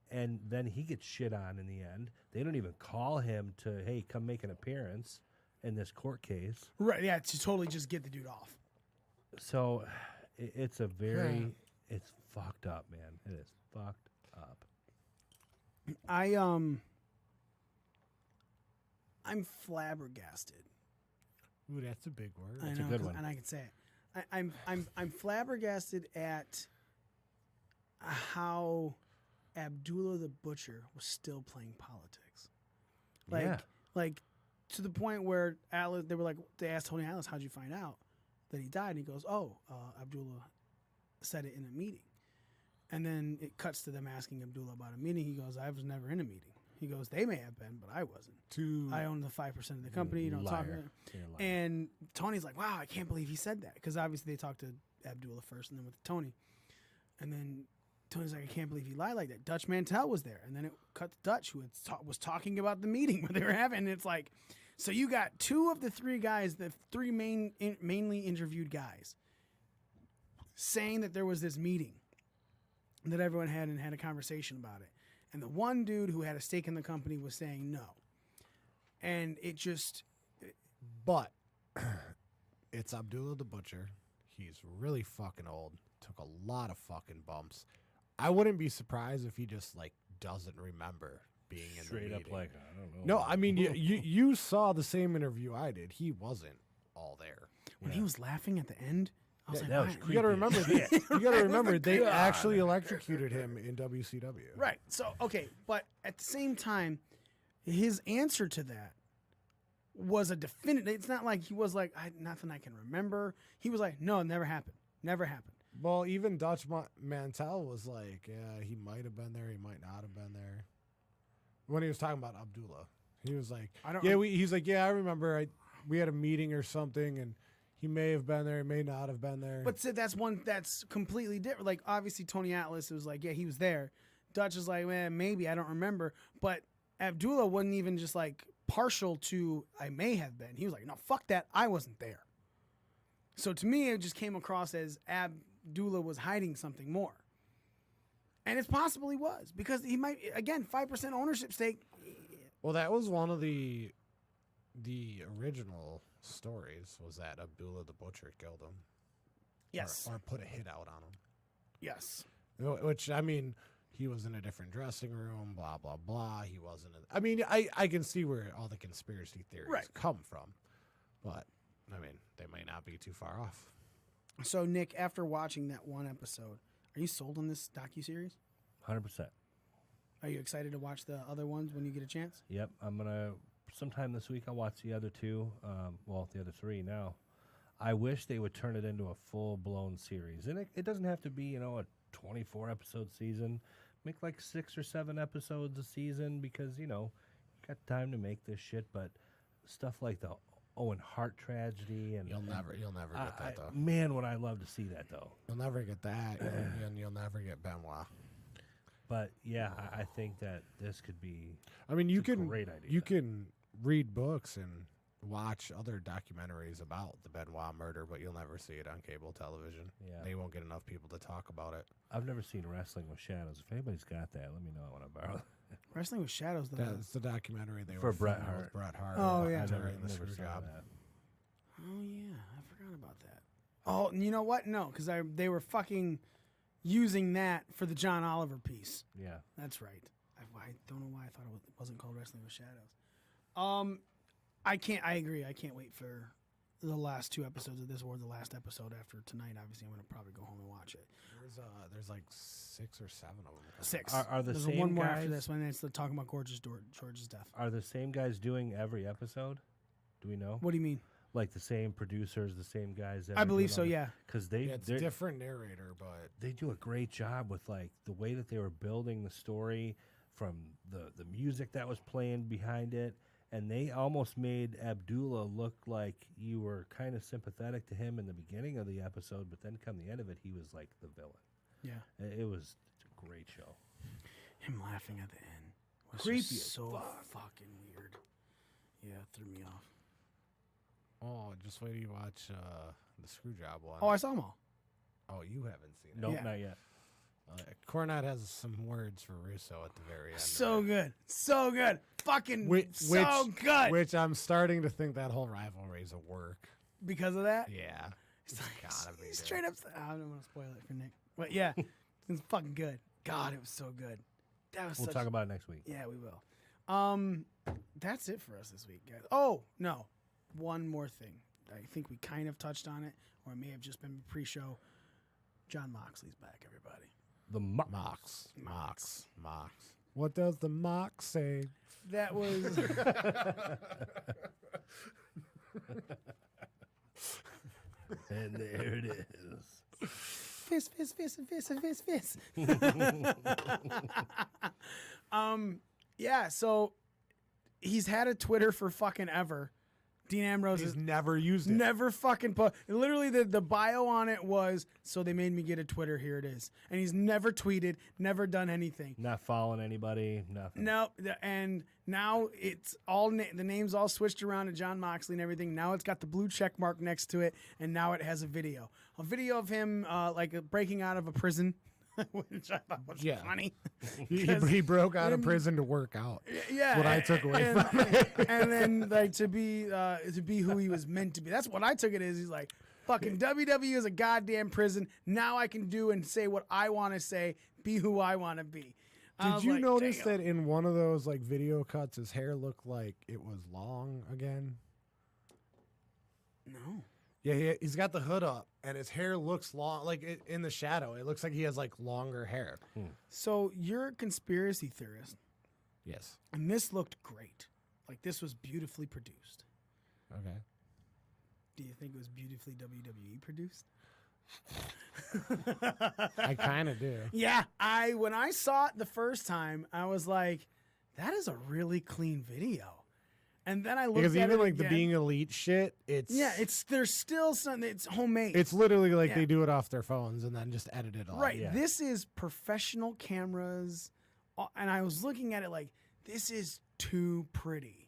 And then he gets shit on in the end. They don't even call him to, hey, come make an appearance in this court case. Right, yeah, to totally just get the dude off. So it's it's fucked up, man. It is fucked up. I'm flabbergasted. Ooh, that's a big word. I a know, good one. and I can say it. I'm flabbergasted at how Abdullah the Butcher was still playing politics. Like to the point where they asked Tony Atlas, how'd you find out that he died? And he goes, Abdullah said it in a meeting. And then it cuts to them asking Abdullah about a meeting. He goes, I was never in a meeting. He goes, they may have been, but I wasn't. To I own the 5% of the company. You don't talk Liar. about You're a liar. And Tony's like, wow, I can't believe he said that. Because obviously they talked to Abdullah first and then with Tony. And then Tony's like, I can't believe he lied like that. Dutch Mantel was there. And then it cut to Dutch, who was talking about the meeting where they were having. And it's like, so you got two of the three guys, the three mainly interviewed guys, saying that there was this meeting that everyone had and had a conversation about it. And the one dude who had a stake in the company was saying no. And it just... But it's Abdullah the Butcher. He's really fucking old. Took a lot of fucking bumps. I wouldn't be surprised if he just like doesn't remember being in Straight the up meeting. like, I don't know. No, I mean you saw the same interview I did. He wasn't all there. When he was laughing at the end, I was like, that was "Why?" You got to remember. Yeah. You got to remember they actually electrocuted him in WCW. Right. So, okay. But at the same time, his answer to that was a definitive. It's not like he was like, nothing I can remember. He was like, no, it never happened. Never happened. Well, even Dutch Mantel was like, yeah, he might have been there. He might not have been there. When he was talking about Abdullah, he was like, he's like, yeah, I remember. We had a meeting or something, and he may have been there. He may not have been there. But that's completely different. Like, obviously, Tony Atlas was like, yeah, he was there. Dutch is like, man, maybe, I don't remember. But Abdullah wasn't even just like partial to, I may have been. He was like, no, fuck that. I wasn't there. So to me, it just came across as Abdullah was hiding something more. And it's possible he was, because he might, again, 5% ownership stake. Well, that was one of the original stories, was that Abdullah the Butcher killed him. Yes. Or put a hit out on him. Yes. Which, I mean, he was in a different dressing room, blah, blah, blah. He wasn't. I mean, I can see where all the conspiracy theories come from. But, I mean, they might not be too far off. So, Nick, after watching that one episode, are you sold on this docuseries? 100%. Are you excited to watch the other ones when you get a chance? Yep, I'm gonna sometime this week. I'll watch the other two. The other three now. I wish they would turn it into a full-blown series, and it doesn't have to be a 24-episode season. Make like 6 or 7 episodes a season, because you got time to make this shit. But stuff like the Owen Hart tragedy, and You'll never get that though. Man, would I love to see that though. You'll never get that, and you'll never get Benoit. But yeah, I think that this could be. I mean, you a can great idea. you can read books and watch other documentaries about the Benoit murder, but you'll never see it on cable television. Yeah. They won't get enough people to talk about it. I've never seen Wrestling with Shadows. If anybody's got that, let me know. I want to borrow. Wrestling with Shadows, though. That's the documentary they For were Bret filming Hart. with Bret Hart. Oh, yeah. during the never screw saw job. that. Oh, yeah. I forgot about that. Oh, you know what? No, because they were fucking using that for the John Oliver piece. Yeah. That's right. I don't know why I thought it wasn't called Wrestling with Shadows. I agree. I can't wait for the last 2 episodes of this, or the last episode after tonight. Obviously, I'm going to probably go home and watch it. There's like 6 or 7 of them. 6. Are the There's same one more guys, after this one. It's the talking about George's death. Are the same guys doing every episode? Do we know? What do you mean? Like the same producers, the same guys. I believe so. Yeah. Because It's a different narrator, but they do a great job with like the way that they were building the story, from the music that was playing behind it, and they almost made Abdullah look like you were kind of sympathetic to him in the beginning of the episode, but then come the end of it, he was like the villain. Yeah. It was a great show. Him laughing at the end was Creepy just as so fuck. fucking weird. Yeah, it threw me off. just wait till you watch the screw job one. Oh, I saw them all. Oh, you haven't seen it. Nope, Yeah. not yet. Cornette has some words for Russo at the very end. So good. So good. Fucking Which good. Which I'm starting to think that whole rivalry is a work. Because of that? Yeah. It's gotta be straight up. I don't want to spoil it for Nick. But yeah, it's fucking good. God, it was so good. That was We'll talk about it next week. Yeah, we will. That's it for us this week, guys. Oh, no. One more thing. I think we kind of touched on it, or it may have just been pre-show. John Moxley's back, everybody. The Mox. What does the Mox say? That was... And there it is. Fist, fist, fist, fist, fist, fist. Yeah, so he's had a Twitter for fucking ever. Dean Ambrose He's has never used it. never fucking put. Literally, the bio on it was, so they made me get a Twitter. Here it is. And he's never tweeted, never done anything. Not following anybody, nothing. No, and now it's all the name's all switched around to John Moxley and everything. Now it's got the blue check mark next to it, and now it has a video of him breaking out of a prison, which I thought was funny. He broke out of prison to work out. Yeah, What I took away from it. And then like to be who he was meant to be. That's what I took it as. He's like, fucking WWE is a goddamn prison. Now I can do and say what I want to say, be who I want to be. Did you notice that in one of those like video cuts, his hair looked like it was long again? No. Yeah, he's got the hood up, and his hair looks long, like in the shadow. It looks like he has like longer hair. So you're a conspiracy theorist, Yes. and this looked great. Like this was beautifully produced. Okay. Do you think it was beautifully WWE produced? I kind of do. Yeah, when I saw it the first time, I was like, that is a really clean video. And then I looked Because at even it like the again. being elite shit, There's still something. It's homemade. It's literally like Yeah. they do it off their phones and then just edit it all. right. Yeah. This is professional cameras, and I was looking at it like this is too pretty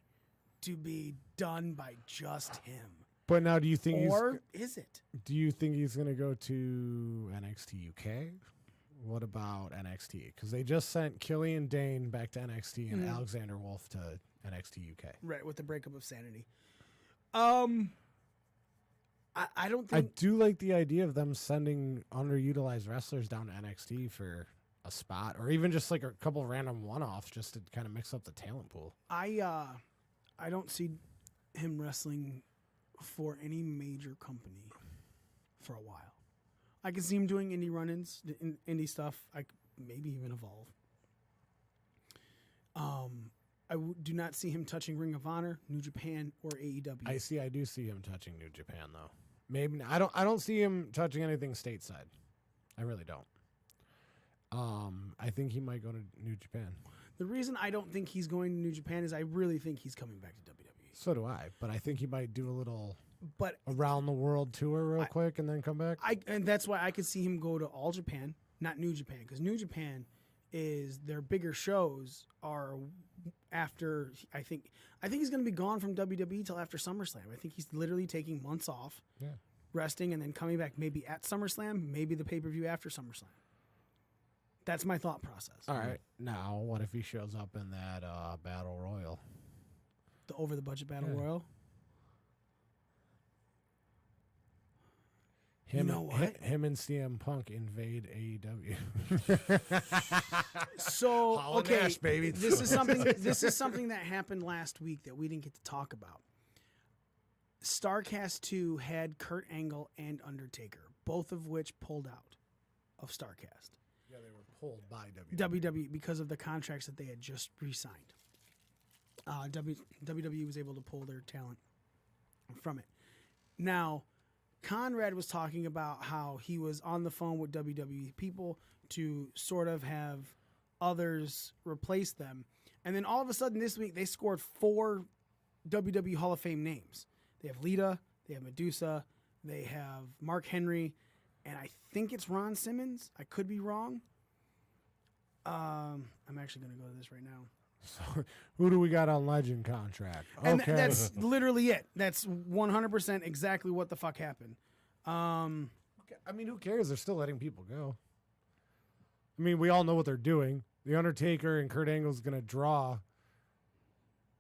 to be done by just him. But now, do you think Or is it? do you think he's gonna go to NXT UK? What about NXT? Because they just sent Killian Dane back to NXT and Alexander Wolf to NXT UK. Right, with the breakup of Sanity. I don't I think do like the idea of them sending underutilized wrestlers down to NXT for a spot, or even just like a couple random one-offs, just to kind of mix up the talent pool. I don't see him wrestling for any major company for a while. I can see him doing indie run-ins, indie stuff. Maybe even Evolve. Do not see him touching Ring of Honor, New Japan, or AEW. I do see him touching New Japan though. Maybe I don't see him touching anything stateside. I really don't. I think he might go to New Japan. The reason I don't think he's going to New Japan is I really think he's coming back to WWE. So do I, but I think he might do a little But around the world tour real quick and then come back. and that's why I could see him go to All Japan, not New Japan, because New Japan is their bigger shows are after. I think he's going to be gone from WWE till after SummerSlam. I think he's literally taking months off, resting, and then coming back maybe at SummerSlam, maybe the pay-per-view after SummerSlam. That's my thought process. All right, now what if he shows up in that Battle Royal? The over the budget battle royal. Him, You know what? Him and CM Punk invade AEW. So Hall and okay, Nash, baby. this is something that happened last week that we didn't get to talk about. Starrcast 2 had Kurt Angle and Undertaker, both of which pulled out of Starrcast. Yeah, they were pulled by WWE. WWE because of the contracts that they had just re-signed. WWE was able to pull their talent from it. Now, Conrad was talking about how he was on the phone with WWE people to sort of have others replace them. And then all of a sudden this week they scored 4 WWE Hall of Fame names. They have Lita, they have Medusa, they have Mark Henry, and I think it's Ron Simmons. I could be wrong. I'm actually going to go to this right now. So, who do we got on Legend contract? And Okay. that's literally it. That's 100% exactly what the fuck happened. I mean, who cares? They're still letting people go. I mean, we all know what they're doing. The Undertaker and Kurt Angle is going to draw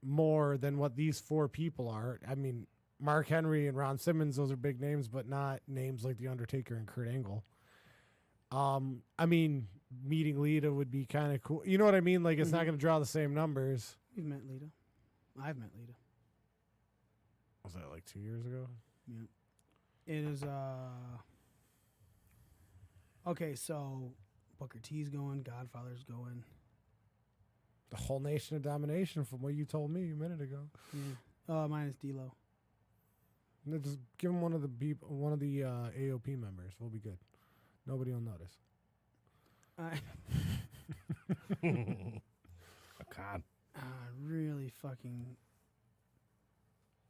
more than what these 4 people are. I mean, Mark Henry and Ron Simmons, those are big names, but not names like The Undertaker and Kurt Angle. I mean, meeting Lita would be kind of cool. You know what I mean? Like, it's not going to draw the same numbers. You've met Lita. I've met Lita. Was that like 2 years ago? Yeah. It is, okay, so Booker T's going, Godfather's going. The whole Nation of Domination from what you told me a minute ago. Yeah. Minus D-Lo. Just give him one of the AOP members. We'll be good. Nobody will notice. A con. really fucking.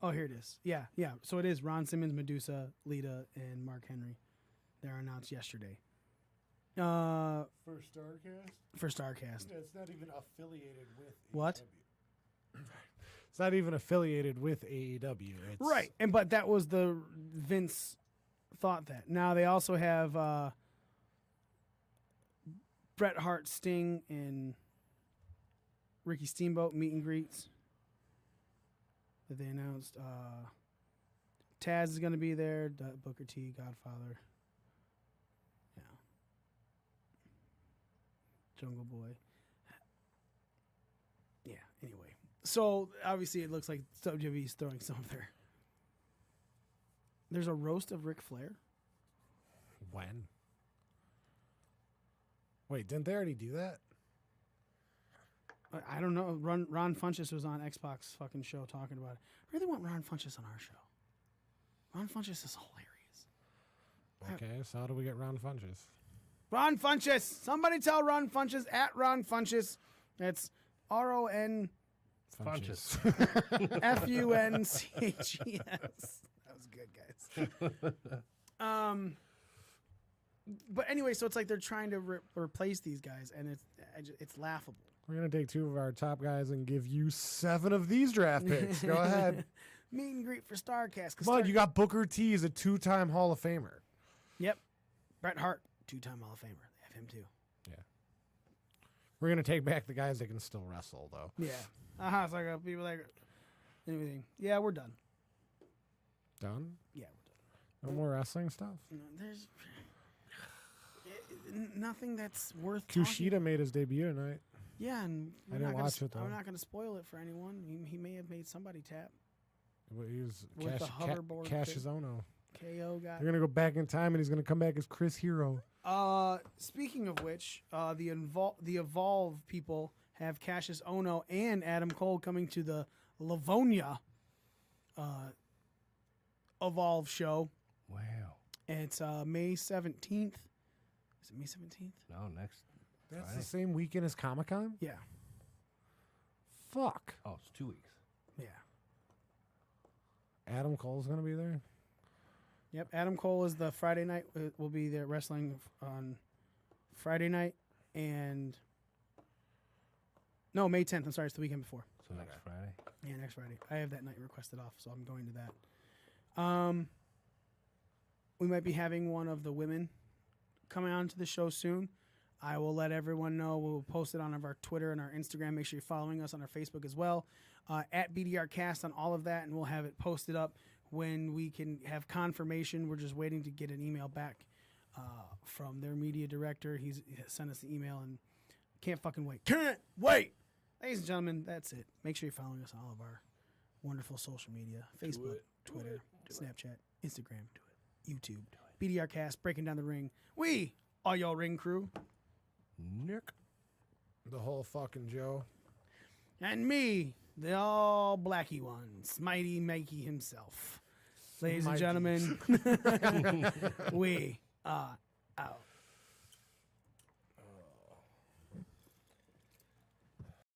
Oh, here it is. Yeah. So it is Ron Simmons, Medusa, Lita, and Mark Henry. They're announced yesterday. For StarCast? For StarCast. Yeah, it's not even affiliated with What? AEW. It's not even affiliated with AEW. It's Right, but that was the Vince thought that. Now they also have Bret Hart, Sting, and Ricky Steamboat meet and greets that they announced. Taz is going to be there. Booker T, Godfather. Yeah. Jungle Boy. Yeah, anyway. So, obviously, it looks like WWE's throwing some of their... There's a roast of Ric Flair? When? Wait, didn't they already do that? I don't know. Ron Funches was on Xbox fucking show talking about it. I really want Ron Funches on our show. Ron Funches is hilarious. Okay, so how do we get Ron Funches? Ron Funches! Somebody tell Ron Funches at Ron Funches. That's RON Funches. FUNCHES. That was good, guys. But anyway, so it's like they're trying to replace these guys, and it's laughable. We're going to take 2 of our top guys and give you 7 of these draft picks. Go ahead. Meet and greet for StarCast. Come on, you got Booker T as a 2-time Hall of Famer. Yep. Bret Hart, 2-time Hall of Famer. They have him too. Yeah. We're going to take back the guys that can still wrestle, though. Yeah. It's like people like anything. Yeah, we're done. Done? Yeah, we're done. No more wrestling stuff? No, there's nothing that's worth Kushida talking. made his debut tonight. Yeah, and I didn't watch it, though. I'm not going to spoil it for anyone. He may have made somebody tap. He was With the hoverboard Cassius thing. Ono. KO got. They're going to go back in time, and he's going to come back as Chris Hero. Speaking of which, the Evolve people have Cassius Ono and Adam Cole coming to the Livonia Evolve show. Wow. And it's May 17th. Is it May 17th? No, next. That's Friday. the same weekend as Comic-Con? Yeah. Fuck. Oh, it's 2 weeks. Yeah. Adam Cole's going to be there? Yep. Adam Cole is the Friday night. Will be there wrestling on Friday night. And no, May 10th. I'm sorry. It's the weekend before. So next Friday? Yeah, next Friday. I have that night requested off, so I'm going to that. We might be having one of the women coming on to the show soon. I will let everyone know. We'll post it on our Twitter and our Instagram. Make sure you're following us on our Facebook as well. At BDRcast on all of that, and we'll have it posted up when we can have confirmation. We're just waiting to get an email back from their media director. He sent us the email, and can't fucking wait. Can't wait! Ladies and gentlemen, that's it. Make sure you're following us on all of our wonderful social media. Facebook, Twitter, Snapchat, Instagram, YouTube. BDRcast, Breaking Down the Ring. We are your ring crew. Nick. The whole fucking Joe. And me, the all blacky one, Smitey Mikey himself. Ladies and Mikey. gentlemen, we are out.